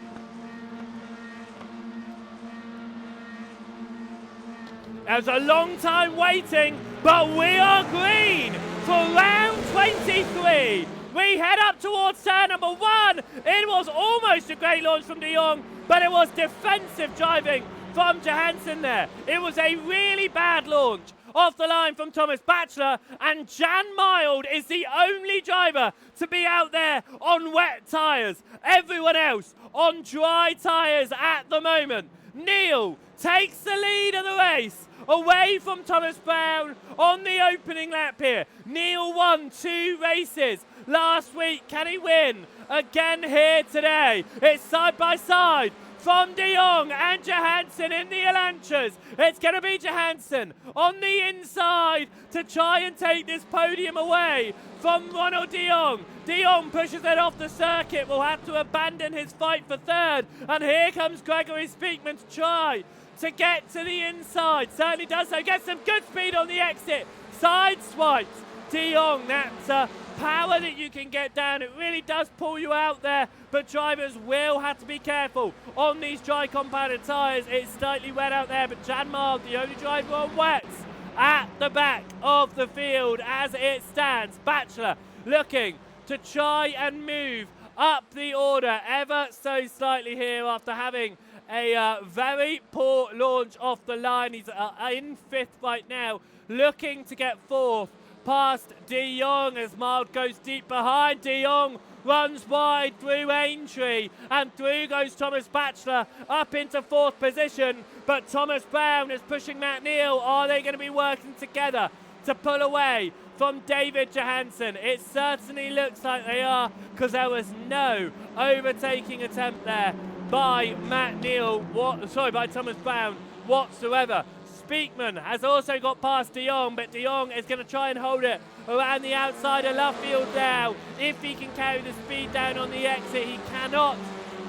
It was a long time waiting, but we are green for round 23. We head up towards turn number 1. It was almost a great launch from De Jong, but it was defensive driving from Johansson there. It was a really bad launch off the line from Thomas Batchelor, and Jan Mild is the only driver to be out there on wet tyres. Everyone else on dry tyres at the moment. Neal takes the lead of the race away from Thomas Brown on the opening lap here. Neal won 2 races last week. Can he win again here today? It's side by side from De Jong and Johansson in the Elantras. It's going to be Johansson on the inside to try and take this podium away from Ronald De Jong. De Jong pushes it off the circuit, will have to abandon his fight for 3rd. And here comes Gregory Speakman to try to get to the inside. Certainly does so. Gets some good speed on the exit. Side swipes De Jong. That's power that you can get down, it really does pull you out there, but drivers will have to be careful on these dry compounded tyres. It's slightly wet out there, but Jan Marg, the only driver on wets, at the back of the field as it stands. Bachelor looking to try and move up the order ever so slightly here after having a very poor launch off the line. He's in 5th right now, looking to get 4th past De Jong as Mild goes deep behind. De Jong runs wide through Aintree, and through goes Thomas Bachelor up into 4th position, but Thomas Brown is pushing Matt Neal. Are they going to be working together to pull away from David Johansson? It certainly looks like they are, because there was no overtaking attempt there by Matt Neal, by Thomas Brown whatsoever. Speakman has also got past De Jong, but De Jong is going to try and hold it around the outside of Luffield now. If he can carry the speed down on the exit, he cannot.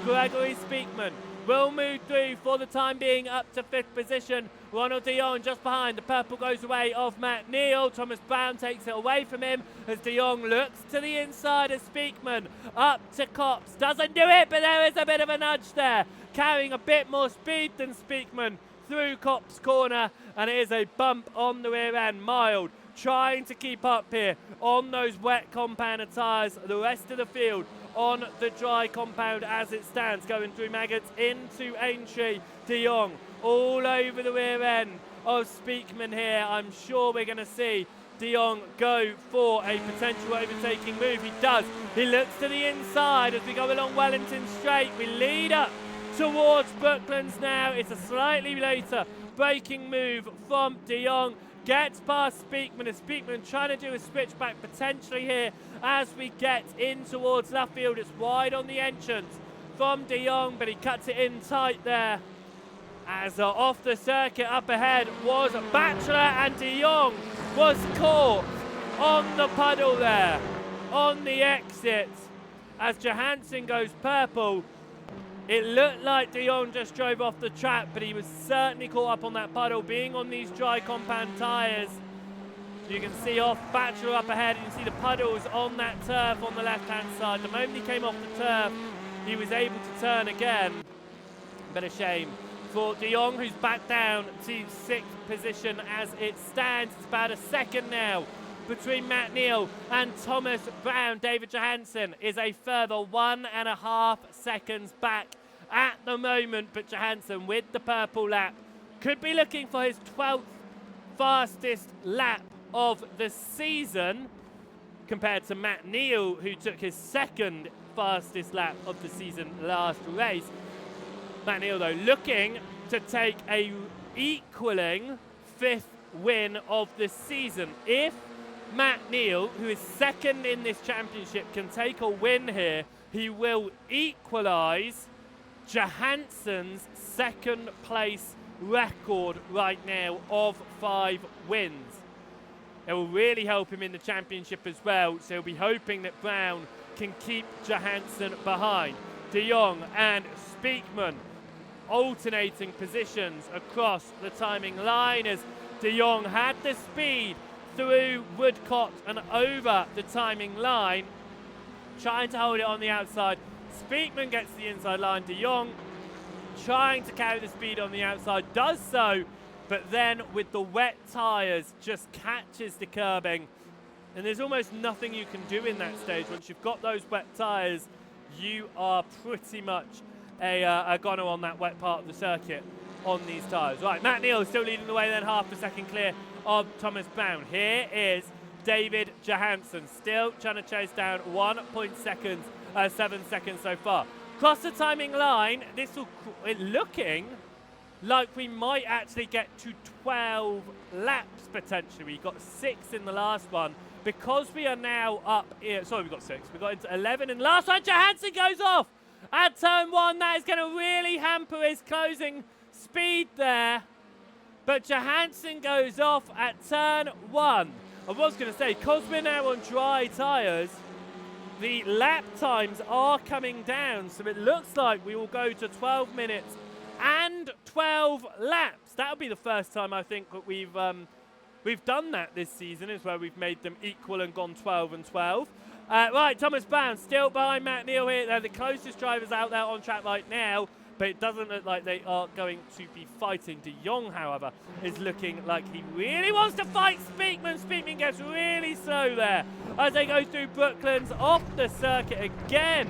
Gregory Speakman will move through for the time being up to 5th position. Ronald De Jong just behind. The purple goes away of Matt Neal. Thomas Brown takes it away from him as De Jong looks to the inside of Speakman. Up to Copps. Doesn't do it, but there is a bit of a nudge there. Carrying a bit more speed than Speakman through Copps' corner, and it is a bump on the rear end. Mild trying to keep up here on those wet compounded tyres. The rest of the field on the dry compound as it stands, going through Maggots into Aintree. De Jong all over the rear end of Speakman here. I'm sure we're going to see De Jong go for a potential overtaking move. He does. He looks to the inside as we go along Wellington Straight. We lead up towards Brooklands now. It's a slightly later braking move from De Jong. Gets past Speakman, and Speakman trying to do a switchback potentially here as we get in towards Luffield. It's wide on the entrance from De Jong, but he cuts it in tight there. As off the circuit up ahead was Bachelor, and De Jong was caught on the puddle there on the exit as Johansson goes purple. It looked like De Jong just drove off the track, but he was certainly caught up on that puddle, being on these dry compound tyres. You can see off Bachelor up ahead, you can see the puddles on that turf on the left-hand side. The moment he came off the turf, he was able to turn again. But a shame for De Jong, who's back down to 6th position as it stands. It's about a second now between Matt Neal and Thomas Brown. David Johansson is a further 1.5 seconds back at the moment, but Johansson with the purple lap could be looking for his 12th fastest lap of the season, compared to Matt Neal, who took his 2nd fastest lap of the season last race. Matt Neal, though, looking to take a equaling 5th win of the season. If Matt Neal, who is 2nd in this championship, can take a win here, he will equalise Johansson's 2nd place record right now of 5 wins. It will really help him in the championship as well, so he'll be hoping that Brown can keep Johansson behind. De Jong and Speakman alternating positions across the timing line as De Jong had the speed through Woodcott and over the timing line, trying to hold it on the outside. Speakman gets the inside line. De Jong trying to carry the speed on the outside, does so, but then with the wet tyres just catches the curbing, and there's almost nothing you can do in that stage. Once you've got those wet tyres, you are pretty much a goner on that wet part of the circuit on these tyres. Right, Matt Neal still leading the way, then half a second clear of Thomas Brown. Here is David Johansson still trying to chase down 7 seconds so far. Across the timing line, this will looking like we might actually get to 12 laps potentially. We got 6 in the last one. Because we are now up here, sorry, we got 6. We got into 11 in the last one. Johansson goes off at turn 1. That is going to really hamper his closing speed there. But Johansson goes off at turn 1. I was going to say, because we're now on dry tyres, the lap times are coming down. So it looks like we will go to 12 minutes and 12 laps. That'll be the first time I think that we've we've done that this season, is where we've made them equal and gone 12 and 12. Right, Thomas Brown still behind Matt Neal here. They're the closest drivers out there on track right now, but it doesn't look like they are going to be fighting. De Jong, however, is looking like he really wants to fight Speakman. Speakman gets really slow there as they go through Brooklands off the circuit again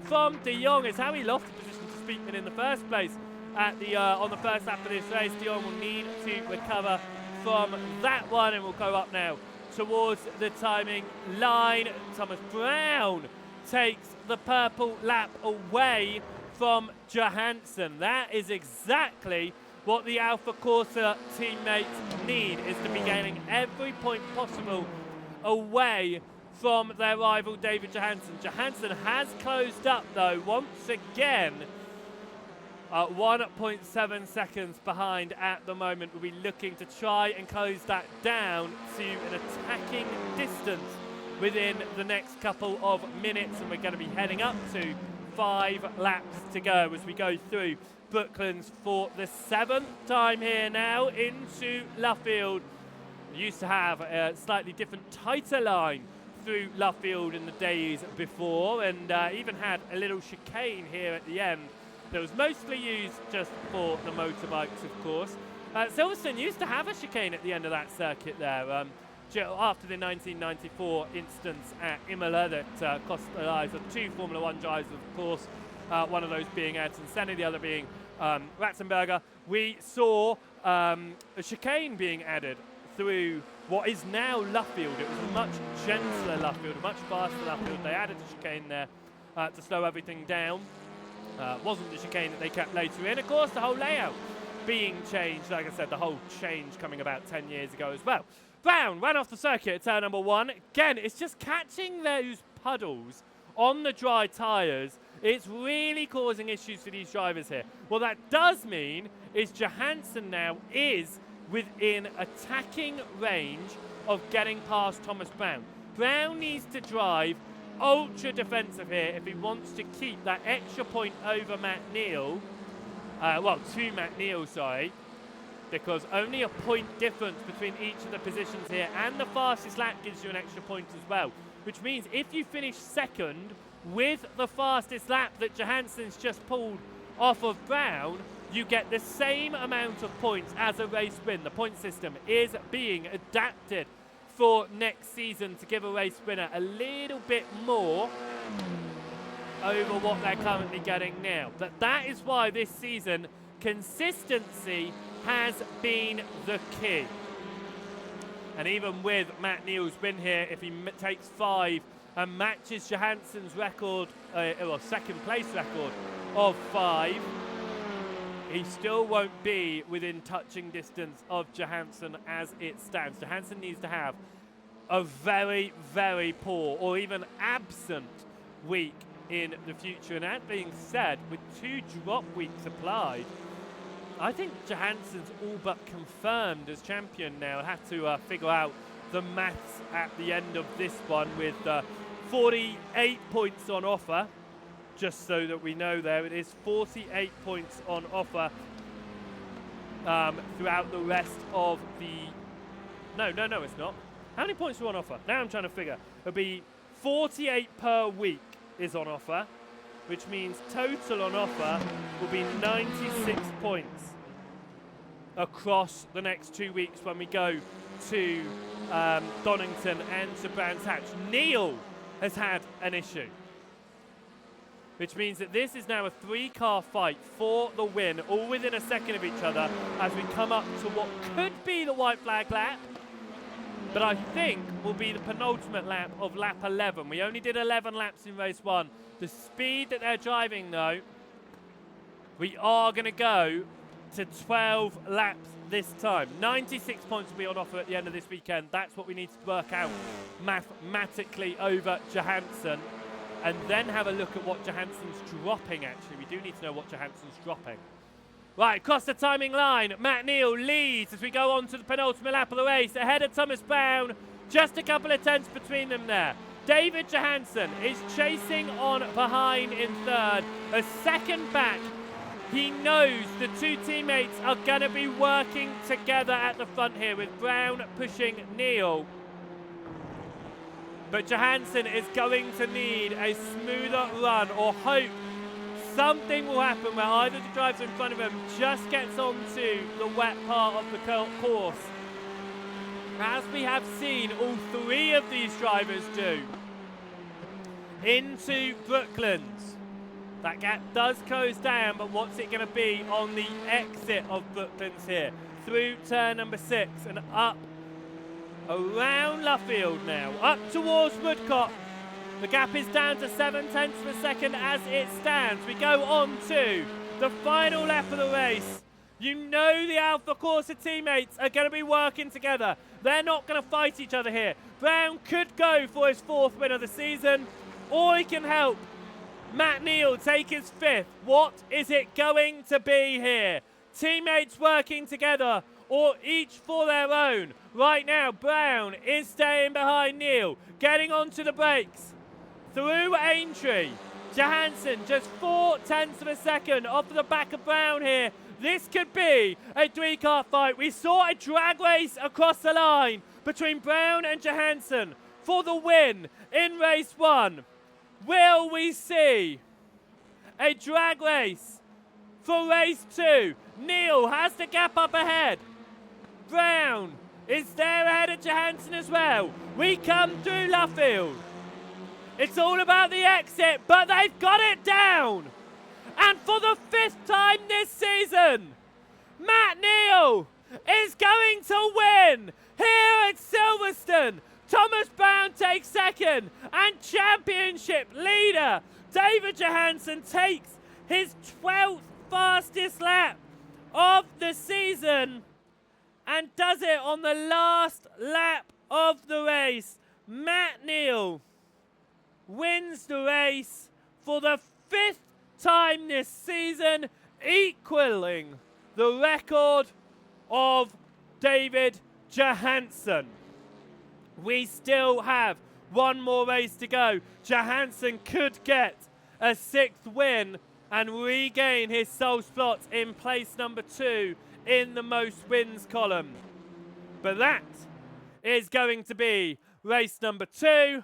from De Jong. It's how he lost the position to Speakman in the first place at the on the first lap of this race. De Jong will need to recover from that one, and we'll go up now towards the timing line. Thomas Brown takes the purple lap away from Johansson. That is exactly what the Alpha Corsa teammates need, is to be gaining every point possible away from their rival David Johansson. Johansson has closed up though once again. 1.7 seconds behind at the moment. We'll be looking to try and close that down to an attacking distance within the next couple of minutes, and we're going to be heading up to 5 laps to go as we go through Brooklands for the 7th time here now into Luffield. We used to have a slightly different, tighter line through Luffield in the days before, and even had a little chicane here at the end that was mostly used just for the motorbikes, of course. Silverstone used to have a chicane at the end of that circuit there after the 1994 instance at Imola that cost the lives of 2 Formula 1 drivers, of course, one of those being Ayrton Senna, the other being Ratzenberger. We saw a chicane being added through what is now Luffield. It was a much gentler Luffield, a much faster Luffield. They added a chicane there to slow everything down. Wasn't the chicane that they kept later in. Of course, the whole layout being changed. Like I said, the whole change coming about 10 years ago as well. Brown ran off the circuit at turn number 1. Again, it's just catching those puddles on the dry tyres. It's really causing issues for these drivers here. What that does mean is Johansson now is within attacking range of getting past Thomas Brown. Brown needs to drive ultra defensive here if he wants to keep that extra point over Matt Neal. To Matt Neal, sorry, because only a point difference between each of the positions here, and the fastest lap gives you an extra point as well, which means if you finish second with the fastest lap that Johansson's just pulled off of Brown, you get the same amount of points as a race win. The point system is being adapted for next season to give a race winner a little bit more over what they're currently getting now. But that is why this season consistency has been the key. And even with Matt Neal's win here, if he takes 5 and matches Johansson's record, second place record of 5, he still won't be within touching distance of Johansson as it stands. Johansson needs to have a very, very poor or even absent week in the future. And that being said, with 2 drop weeks applied, I think Johansson's all but confirmed as champion now. I'll have to figure out the maths at the end of this one with 48 points on offer. Just so that we know there, it is 48 points on offer throughout the rest of the... No, it's not. How many points are on offer? Now I'm trying to figure. It'll be 48 per week is on offer, which means total on offer will be 96 points across the next 2 weeks when we go to Donington and to Brands Hatch. Neal has had an issue, which means that this is now a 3-car fight for the win, all within a second of each other as we come up to what could be the white flag lap, but I think will be the penultimate lap of lap 11. We only did 11 laps in race 1. The speed that they're driving, though, we are going to go to 12 laps this time. 96 points will be on offer at the end of this weekend. That's what we need to work out mathematically over Johansson. And then have a look at what Johansson's dropping, actually. We do need to know what Johansson's dropping. Right, across the timing line, Matt Neal leads as we go on to the penultimate lap of the race. Ahead of Thomas Brown, just a couple of tenths between them there. David Johansson is chasing on behind in third. A second back He knows the two teammates are going to be working together at the front here, with Brown pushing Neil. But Johansson is going to need a smoother run, or hope something will happen where either the driver in front of him just gets onto the wet part of the course, as we have seen all three of these drivers do, into Brooklands. That gap does close down, but what's it going to be on the exit of Brooklands here? Through turn number 6 and up around Luffield now, up towards Woodcock. The gap is down to 0.7 of a second as it stands. We go on to the final lap of the race. You know the Alpha Corsa teammates are going to be working together. They're not going to fight each other here. Brown could go for his 4th win of the season, or he can help Matt Neal take his 5th. What is it going to be here? Teammates working together, or each for their own? Right now, Brown is staying behind Neal, getting onto the brakes. Through Aintree, Johansson just 0.4 of a second off the back of Brown here. This could be a 3-car fight. We saw a drag race across the line between Brown and Johansson for the win in race 1. Will we see a drag race for race 2? Neal has the gap up ahead. Brown is there ahead of Johansson as well. We come through Luffield. It's all about the exit, but they've got it down. And for the 5th time this season, Matt Neal is going to win here at Silverstone. Thomas Brown takes 2nd, and championship leader David Johansson takes his 12th fastest lap of the season and does it on the last lap of the race. Matt Neal wins the race for the 5th time this season, equaling the record of David Johansson. We still have one more race to go. Johansson could get a 6th win and regain his sole spot in place number 2 in the most wins column. But that is going to be race number 2,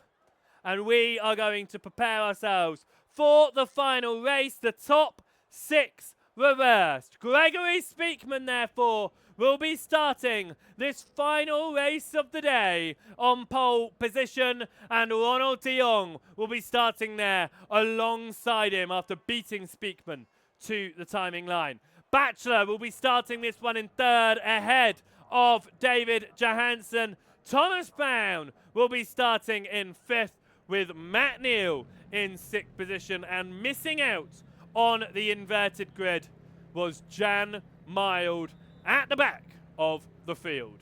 and we are going to prepare ourselves for the final race, the top 6 reversed. Gregory Speakman, therefore, will be starting this final race of the day on pole position, and Ronald de Jong will be starting there alongside him after beating Speakman to the timing line. Batchelor will be starting this one in 3rd ahead of David Johansson. Thomas Brown will be starting in 5th, with Matt Neal in 6th position, and missing out on the inverted grid was Jan Mild at the back of the field.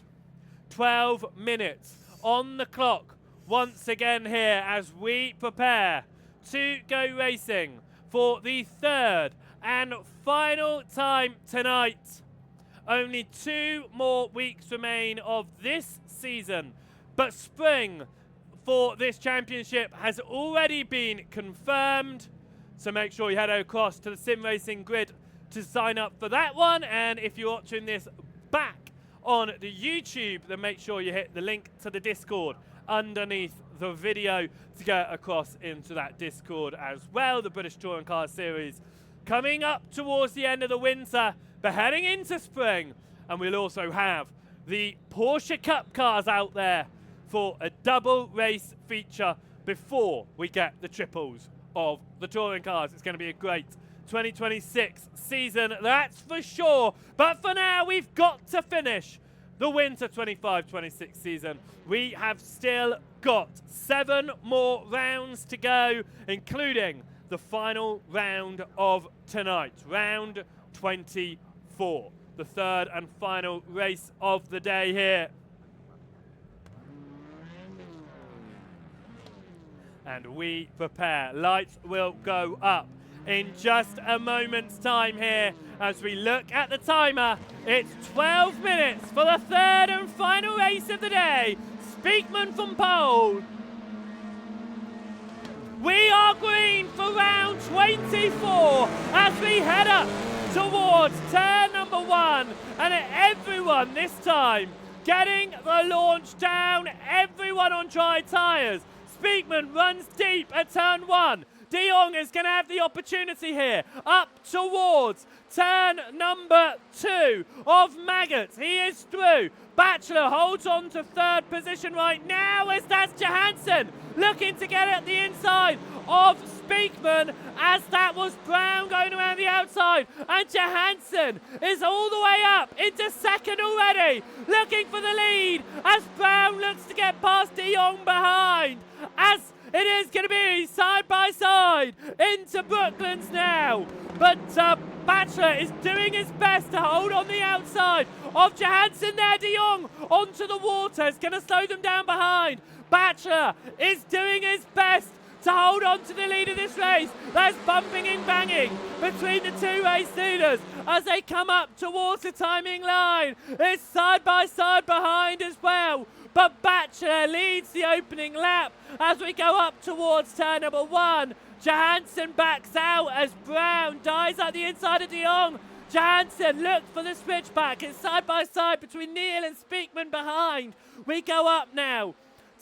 12 minutes on the clock once again here as we prepare to go racing for the 3rd and final time tonight. Only 2 more weeks remain of this season, but spring for this championship has already been confirmed. So make sure you head across to the Sim Racing Grid to sign up for that one. And if you're watching this back on the YouTube, then make sure you hit the link to the Discord underneath the video to get across into that Discord as well. The British Touring Car Series coming up towards the end of the winter, but heading into spring. And we'll also have the Porsche Cup cars out there for a double race feature before we get the triples of the touring cars. It's going to be a great 2026 season, that's for sure. But for now, we've got to finish the winter 25-26 season. We have still got 7 more rounds to go, including the final round of tonight, round 24, the 3rd and final race of the day here. And we prepare. Lights will go up in just a moment's time here as we look at the timer. It's 12 minutes for the 3rd and final race of the day. Speakman from pole. We are green for round 24 as we head up towards turn number 1, and everyone this time getting the launch down, everyone on dry tyres. Speakman runs deep at turn 1. De Jong is going to have the opportunity here, up towards turn number 2 of Maggots. He is through. Bachelor holds on to 3rd position right now as that's Johansson looking to get at the inside of Speakman as that was Brown going around the outside, and Johansson is all the way up into 2nd already, looking for the lead as Brown looks to get past De Jong behind, as it is going to be side by side into Brooklands now. But Bachelor is doing his best to hold on the outside of Johansson there. De Jong onto the water. It's going to slow them down behind. Bachelor is doing his best to hold on to the lead of this race. There's bumping and banging between the 2 race leaders as they come up towards the timing line. It's side by side behind as well. But Bachelor leads the opening lap as we go up towards turn number 1. Johansson backs out as Brown dies at the inside of De Jong. Johansson looks for the switchback. It's side by side between Neil and Speakman behind. We go up now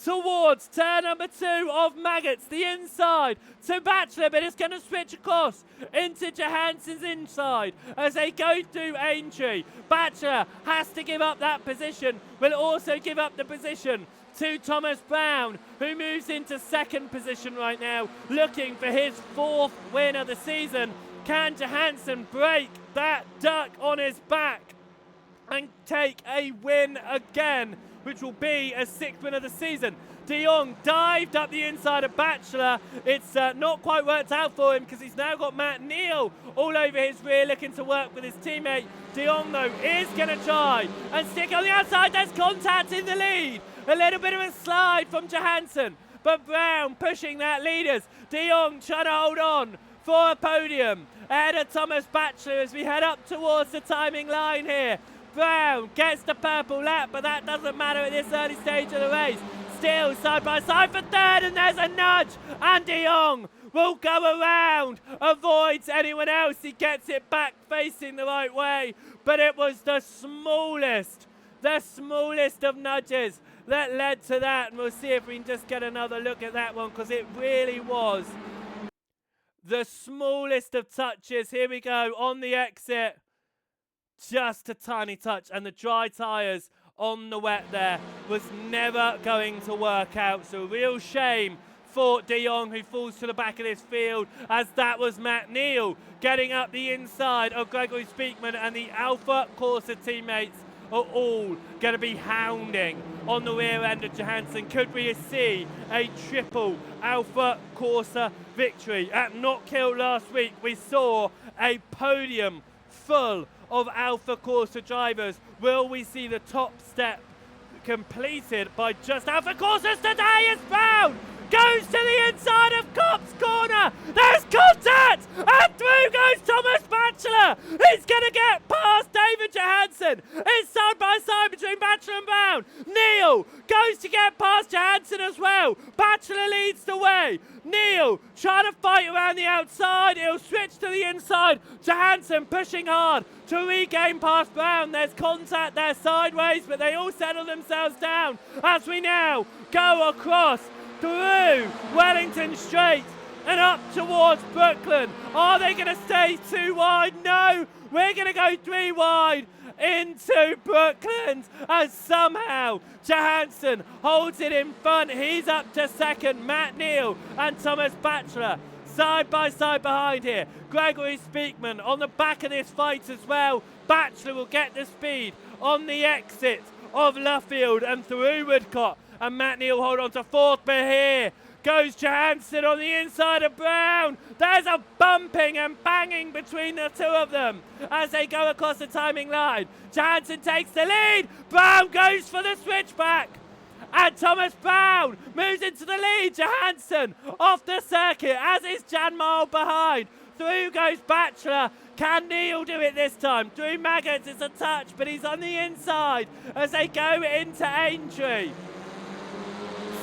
towards turn number 2 of Maggots, the inside to Bachelor, but it's going to switch across into Johansson's inside as they go through Aintree. Bachelor has to give up that position, will also give up the position to Thomas Brown, who moves into 2nd position right now, looking for his 4th win of the season. Can Johansson break that duck on his back and take a win again, which will be a 6th win of the season? De Jong dived up the inside of Bachelor. It's not quite worked out for him because he's now got Matt Neal all over his rear looking to work with his teammate. De Jong, though, is going to try and stick on the outside. There's contact in the lead. A little bit of a slide from Johansson, but Brown pushing that leaders. De Jong trying to hold on for a podium ahead of Thomas Bachelor as we head up towards the timing line here. Brown gets the purple lap, but that doesn't matter at this early stage of the race. Still side by side for 3rd, and there's a nudge, and De Jong will go around, avoids anyone else. He gets it back facing the right way, but it was the smallest of nudges that led to that, and we'll see if we can just get another look at that one, because it really was the smallest of touches. Here we go on the exit. Just a tiny touch, and the dry tyres on the wet there was never going to work out. So real shame for De Jong, who falls to the back of this field, as that was Matt Neal getting up the inside of Gregory Speakman, and the Alpha Corsa teammates are all going to be hounding on the rear end of Johansson. Could we see a triple Alpha Corsa victory? At Not Kill last week, we saw a podium full of Alpha Corsa drivers. Will we see the top step completed by just Alpha Corsas today? As Brown goes to the inside of Cop's corner. There's contact, and through goes Thomas Bachelor. He's going to get past David Johansson. It's side by side between Bachelor and Brown. Neil goes to get past Johansson as well. Bachelor leads the way. Neil trying to fight around the outside. He'll switch to the inside. Johansson pushing hard to regain past Brown. There's contact there sideways, but they all settle themselves down as we now go across through Wellington Straight and up towards Brooklyn. Are they going to stay 2 wide? No, we're going to go 3 wide into Brooklands, as somehow Johansson holds it in front. He's up to 2nd. Matt Neal and Thomas Bachelor side by side behind here. Gregory Speakman on the back of this fight as well. Bachelor will get the speed on the exit of Luffield and through Woodcott, and Matt Neal hold on to 4th, but here goes Johansson on the inside of Brown. There's a bumping and banging between the 2 of them as they go across the timing line. Johansson takes the lead. Brown goes for the switchback, and Thomas Brown moves into the lead. Johansson off the circuit, as is Jan Mile behind. Through goes Bachelor. Can Neil do it this time? Through Maggots, it's a touch, but he's on the inside as they go into Aintree.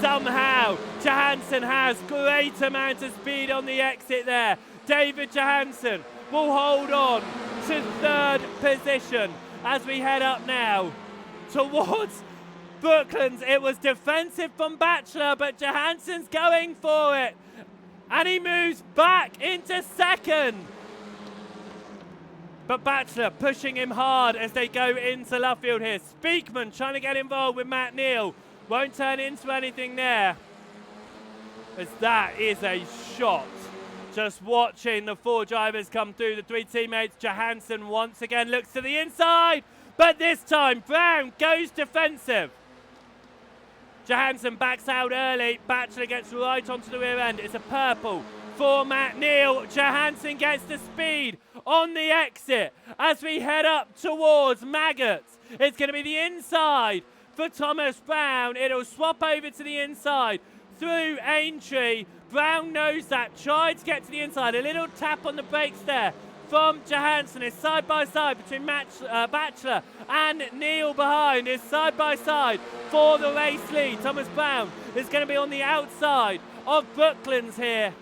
Somehow, Johansson has great amount of speed on the exit there. David Johansson will hold on to third position as we head up now towards Brooklands. It was defensive from Bachelor, but Johansson's going for it. And he moves back into second. But Bachelor pushing him hard as they go into Luffield here. Speakman trying to get involved with Matt Neal. Won't turn into anything there. As that is a shot. Just watching the four drivers come through, the three teammates. Johansson once again looks to the inside. But this time, Brown goes defensive. Johansson backs out early. Bachelor gets right onto the rear end. It's a purple for Matt Neal. Johansson gets the speed on the exit as we head up towards Maggots. It's going to be the inside for Thomas Brown. It'll swap over to the inside through Aintree. Brown knows that. Tried to get to the inside. A little tap on the brakes there from Johansson. It's side by side between Bachelor and Neal behind. It's side by side for the race lead. Thomas Brown is going to be on the outside of Brooklands here.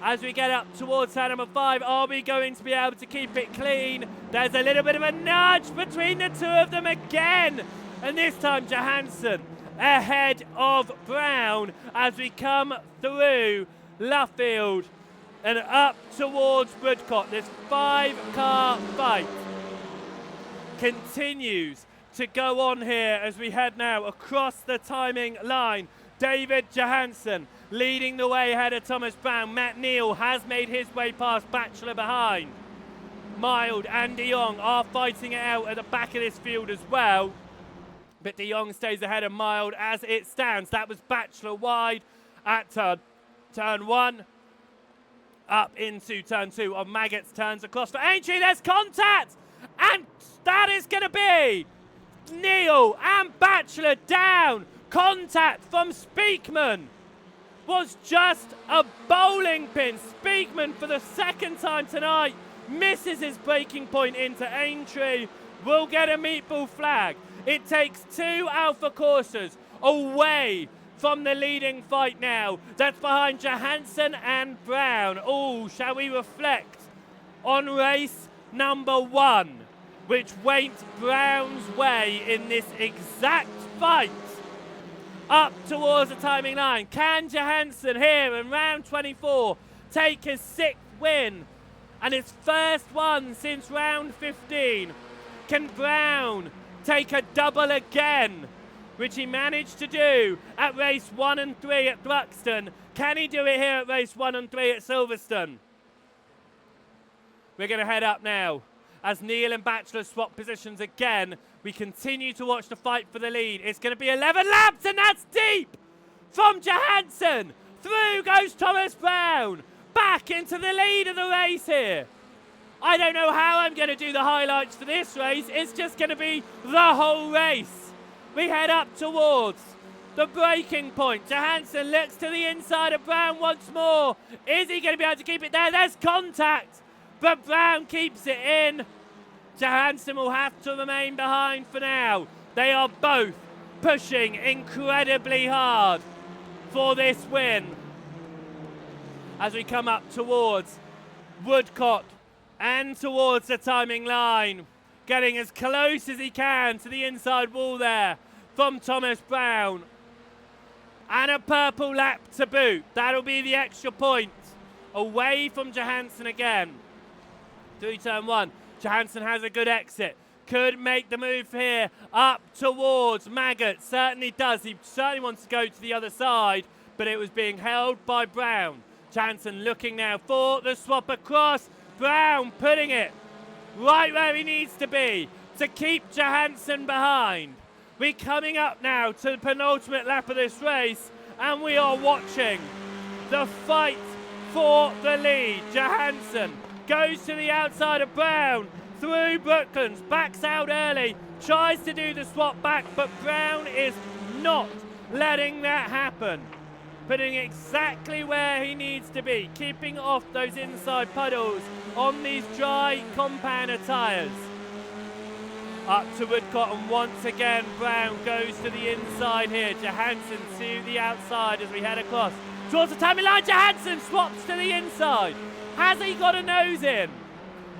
As we get up towards turn number 5, are we going to be able to keep it clean? There's a little bit of a nudge between the two of them again. And this time Johansson ahead of Brown as we come through Luffield and up towards Woodcote. This 5-car fight continues to go on here as we head now across the timing line. David Johansson leading the way ahead of Thomas Brown. Matt Neal has made his way past Bachelor behind. Mild and De Jong are fighting it out at the back of this field as well. But De Jong stays ahead of Mild as it stands. That was Bachelor wide at turn 1. Up into turn 2 of Maggots. Turns across for Aintree. There's contact! And that is going to be Neal and Bachelor down. Contact from Speakman was just a bowling pin. Speakman for the second time tonight misses his breaking point into Aintree. Will get a meatball flag. It takes 2 Alpha Corsas away from the leading fight now. That's behind Johansson and Brown. Oh, shall we reflect on race number 1, which went Brown's way in this exact fight up towards the timing line. Can Johansson here in round 24 take his 6th win and his first one since round 15? Can Brown take a double again, which he managed to do at race 1 and 3 at Thruxton? Can he do it here at race 1 and 3 at Silverstone? We're going to head up now as Neal and Bachelor swap positions again. We continue to watch the fight for the lead. It's going to be 11 laps, and that's deep from Johansson. Through goes Thomas Brown. Back into the lead of the race here. I don't know how I'm going to do the highlights for this race. It's just going to be the whole race. We head up towards the breaking point. Johansson looks to the inside of Brown once more. Is he going to be able to keep it there? There's contact, but Brown keeps it in. Johansson will have to remain behind for now. They are both pushing incredibly hard for this win. As we come up towards Woodcote and towards the timing line, getting as close as he can to the inside wall there from Thomas Brown. And a purple lap to boot. That'll be the extra point. Away from Johansson again. Through turn 1. Johansson has a good exit. Could make the move here up towards Maggot. Certainly does. He certainly wants to go to the other side, but it was being held by Brown. Johansson looking now for the swap across. Brown putting it right where he needs to be to keep Johansson behind. We're coming up now to the penultimate lap of this race, and we are watching the fight for the lead. Johansson goes to the outside of Brown, through Brooklands, backs out early, tries to do the swap back, but Brown is not letting that happen. Putting exactly where he needs to be, keeping off those inside puddles on these dry compounder tyres. Up to Woodcote, and once again Brown goes to the inside here. Johansson to the outside as we head across towards the timing line. Johansson swaps to the inside. Has he got a nose in?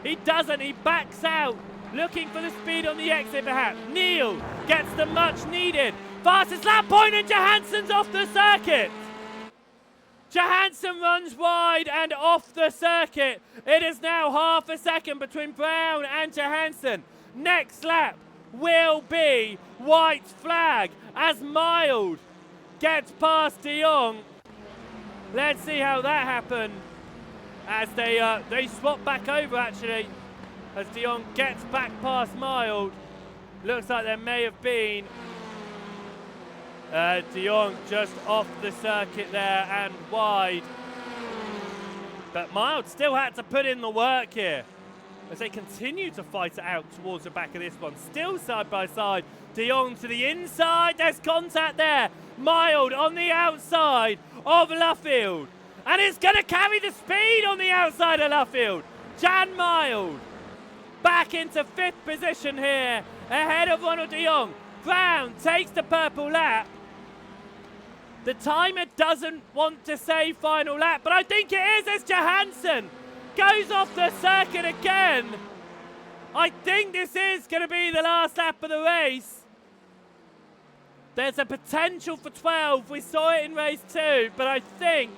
He doesn't. He backs out, looking for the speed on the exit perhaps. Neil gets the much needed fastest lap point, and Johansson's off the circuit. Johansson runs wide and off the circuit. It is now half a second between Brown and Johansson. Next lap will be white flag as Mild gets past De Jong. Let's see how that happened as they swap back over actually as De Jong gets back past Mild. Looks like there may have been De Jong just off the circuit there and wide. But Mild still had to put in the work here as they continue to fight it out towards the back of this one. Still side by side. De Jong to the inside. There's contact there. Mild on the outside of Luffield. And it's going to carry the speed on the outside of Luffield. Jan Mild back into 5th position here ahead of Ronald De Jong. Brown takes the purple lap. The timer doesn't want to say final lap, but I think it is as Johansson goes off the circuit again. I think this is going to be the last lap of the race. There's a potential for 12. We saw it in race 2, but I think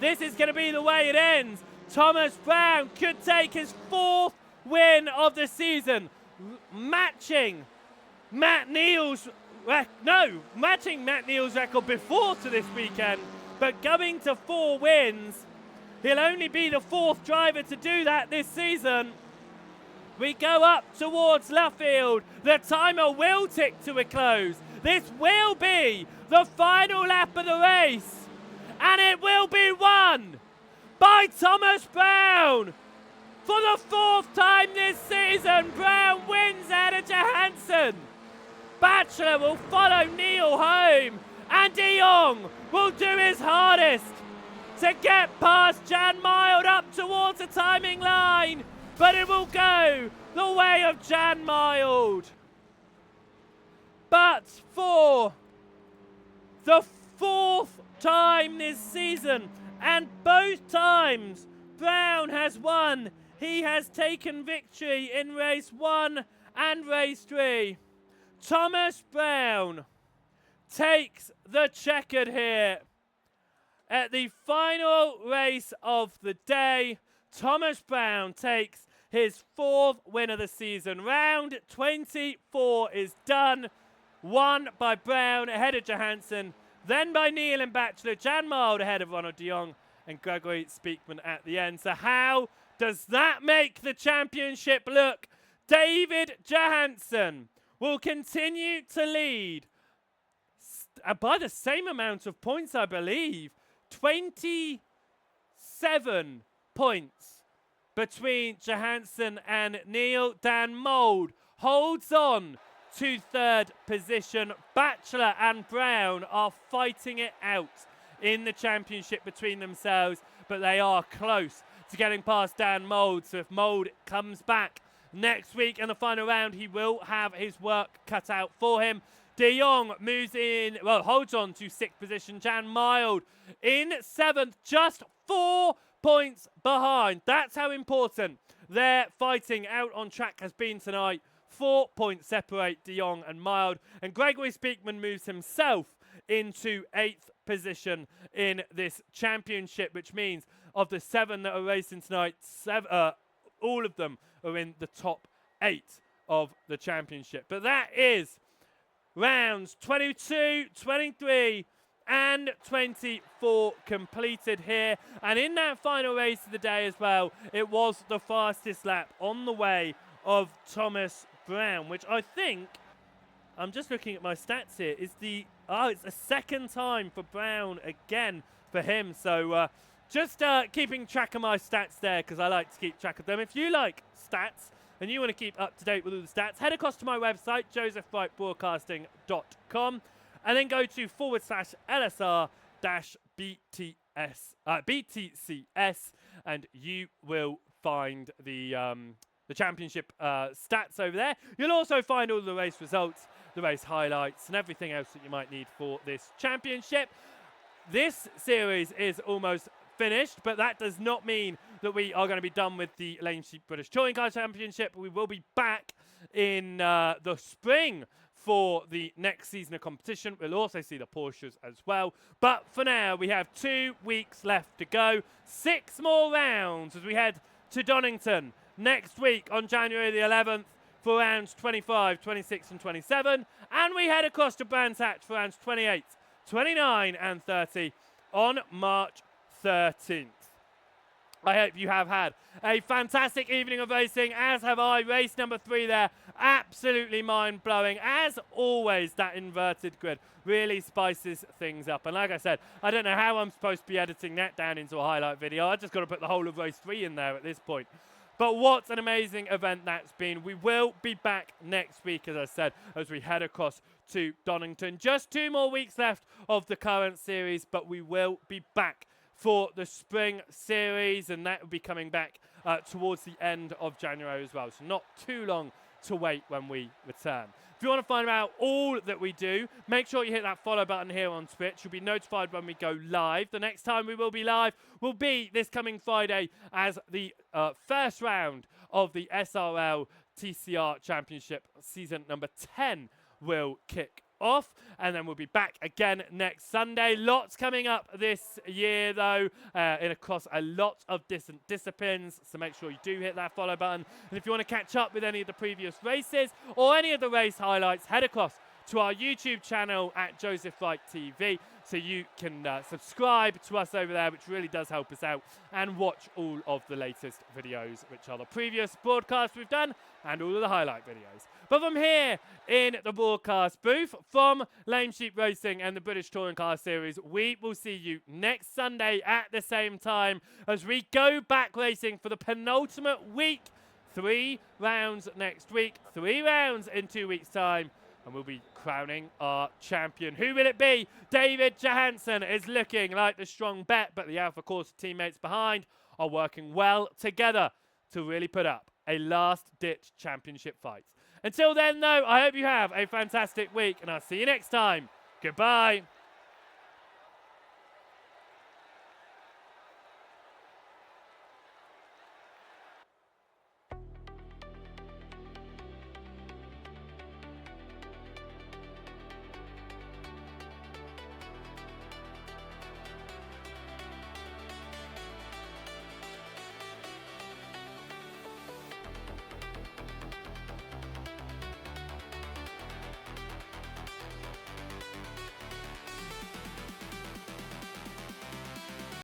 this is going to be the way it ends. Thomas Brown could take his 4th win of the season, matching Matt Neal's record before to this weekend, but going to 4 wins. He'll only be the 4th driver to do that this season. We go up towards Luffield. The timer will tick to a close. This will be the final lap of the race, and it will be won by Thomas Brown. For the 4th time this season, Brown wins out of Johansson. Batchelor will follow Neil home, and De Jong will do his hardest to get past Jan Mild up towards the timing line, but it will go the way of Jan Mild. But for the 4th time this season, and both times Brown has won, he has taken victory in race 1 and race 3. Thomas Brown takes the checkered here. At the final race of the day, Thomas Brown takes his 4th win of the season. Round 24 is done. Won by Brown ahead of Johansson, then by Neil and Batchelor, Jan Mild ahead of Ronald De Jong, and Gregory Speakman at the end. So how does that make the championship look? David Johansson will continue to lead by the same amount of points, I believe. 27 points between Johansson and Neil. Dan Mould holds on to 3rd position. Batchelor and Brown are fighting it out in the championship between themselves, but they are close to getting past Dan Mould. So if Mould comes back next week in the final round, he will have his work cut out for him. De Jong moves in, well, holds on to 6th position. Jan Mild in 7th, just 4 points behind. That's how important their fighting out on track has been tonight. 4 points separate De Jong and Mild. And Gregory Speakman moves himself into 8th position in this championship, which means of the 7 that are racing tonight, all of them are in the top 8 of the championship. But that is rounds 22, 23 and 24 completed here. And in that final race of the day as well, it was the fastest lap on the way of Thomas Brown, which I think, I'm just looking at my stats here, is it's the 2nd time for Brown again for him. So just keeping track of my stats there, because I like to keep track of them. If you like stats and you want to keep up to date with all the stats, head across to my website, josephwrightbroadcasting.com, and then go to /LSR-BTCS, and you will find the championship stats over there. You'll also find all the race results, the race highlights, and everything else that you might need for this championship. This series is almost finished, but that does not mean that we are going to be done with the Lane Sheep British Touring Car Championship. We will be back in the spring for the next season of competition. We'll also see the Porsches as well. But for now, we have 2 weeks left to go. 6 more rounds as we head to Donington next week on January the 11th for rounds 25, 26 and 27. And we head across to Brands Hatch for rounds 28, 29 and 30 on March 13th. I hope you have had a fantastic evening of racing, as have I. Race number 3 there, absolutely mind-blowing. As always, that inverted grid really spices things up. And like I said, I don't know how I'm supposed to be editing that down into a highlight video. I just got to put the whole of race 3 in there at this point. But what an amazing event that's been. We will be back next week, as I said, as we head across to Donington. Just 2 more weeks left of the current series, but we will be back for the spring series, and that will be coming back towards the end of January as well. So not too long to wait when we return. If you want to find out all that we do, make sure you hit that follow button here on Twitch. You'll be notified when we go live. The next time we will be live will be this coming Friday as the first round of the SRL TCR Championship season number 10 will kick off, and then we'll be back again next Sunday. Lots coming up this year though, across a lot of different disciplines, so make sure you do hit that follow button. And if you want to catch up with any of the previous races or any of the race highlights, head across to our YouTube channel at Joseph Wright TV, so you can subscribe to us over there, which really does help us out, and watch all of the latest videos, which are the previous broadcasts we've done and all of the highlight videos. But from here in the broadcast booth from Lane Sheep Racing and the British Touring Car Series, we will see you next Sunday at the same time as we go back racing for the penultimate week. 3 rounds next week, 3 rounds in 2 weeks' time, and we'll be crowning our champion. Who will it be? David Johansson is looking like the strong bet, but the Alpha Corsa teammates behind are working well together to really put up a last-ditch championship fight. Until then, though, I hope you have a fantastic week, and I'll see you next time. Goodbye.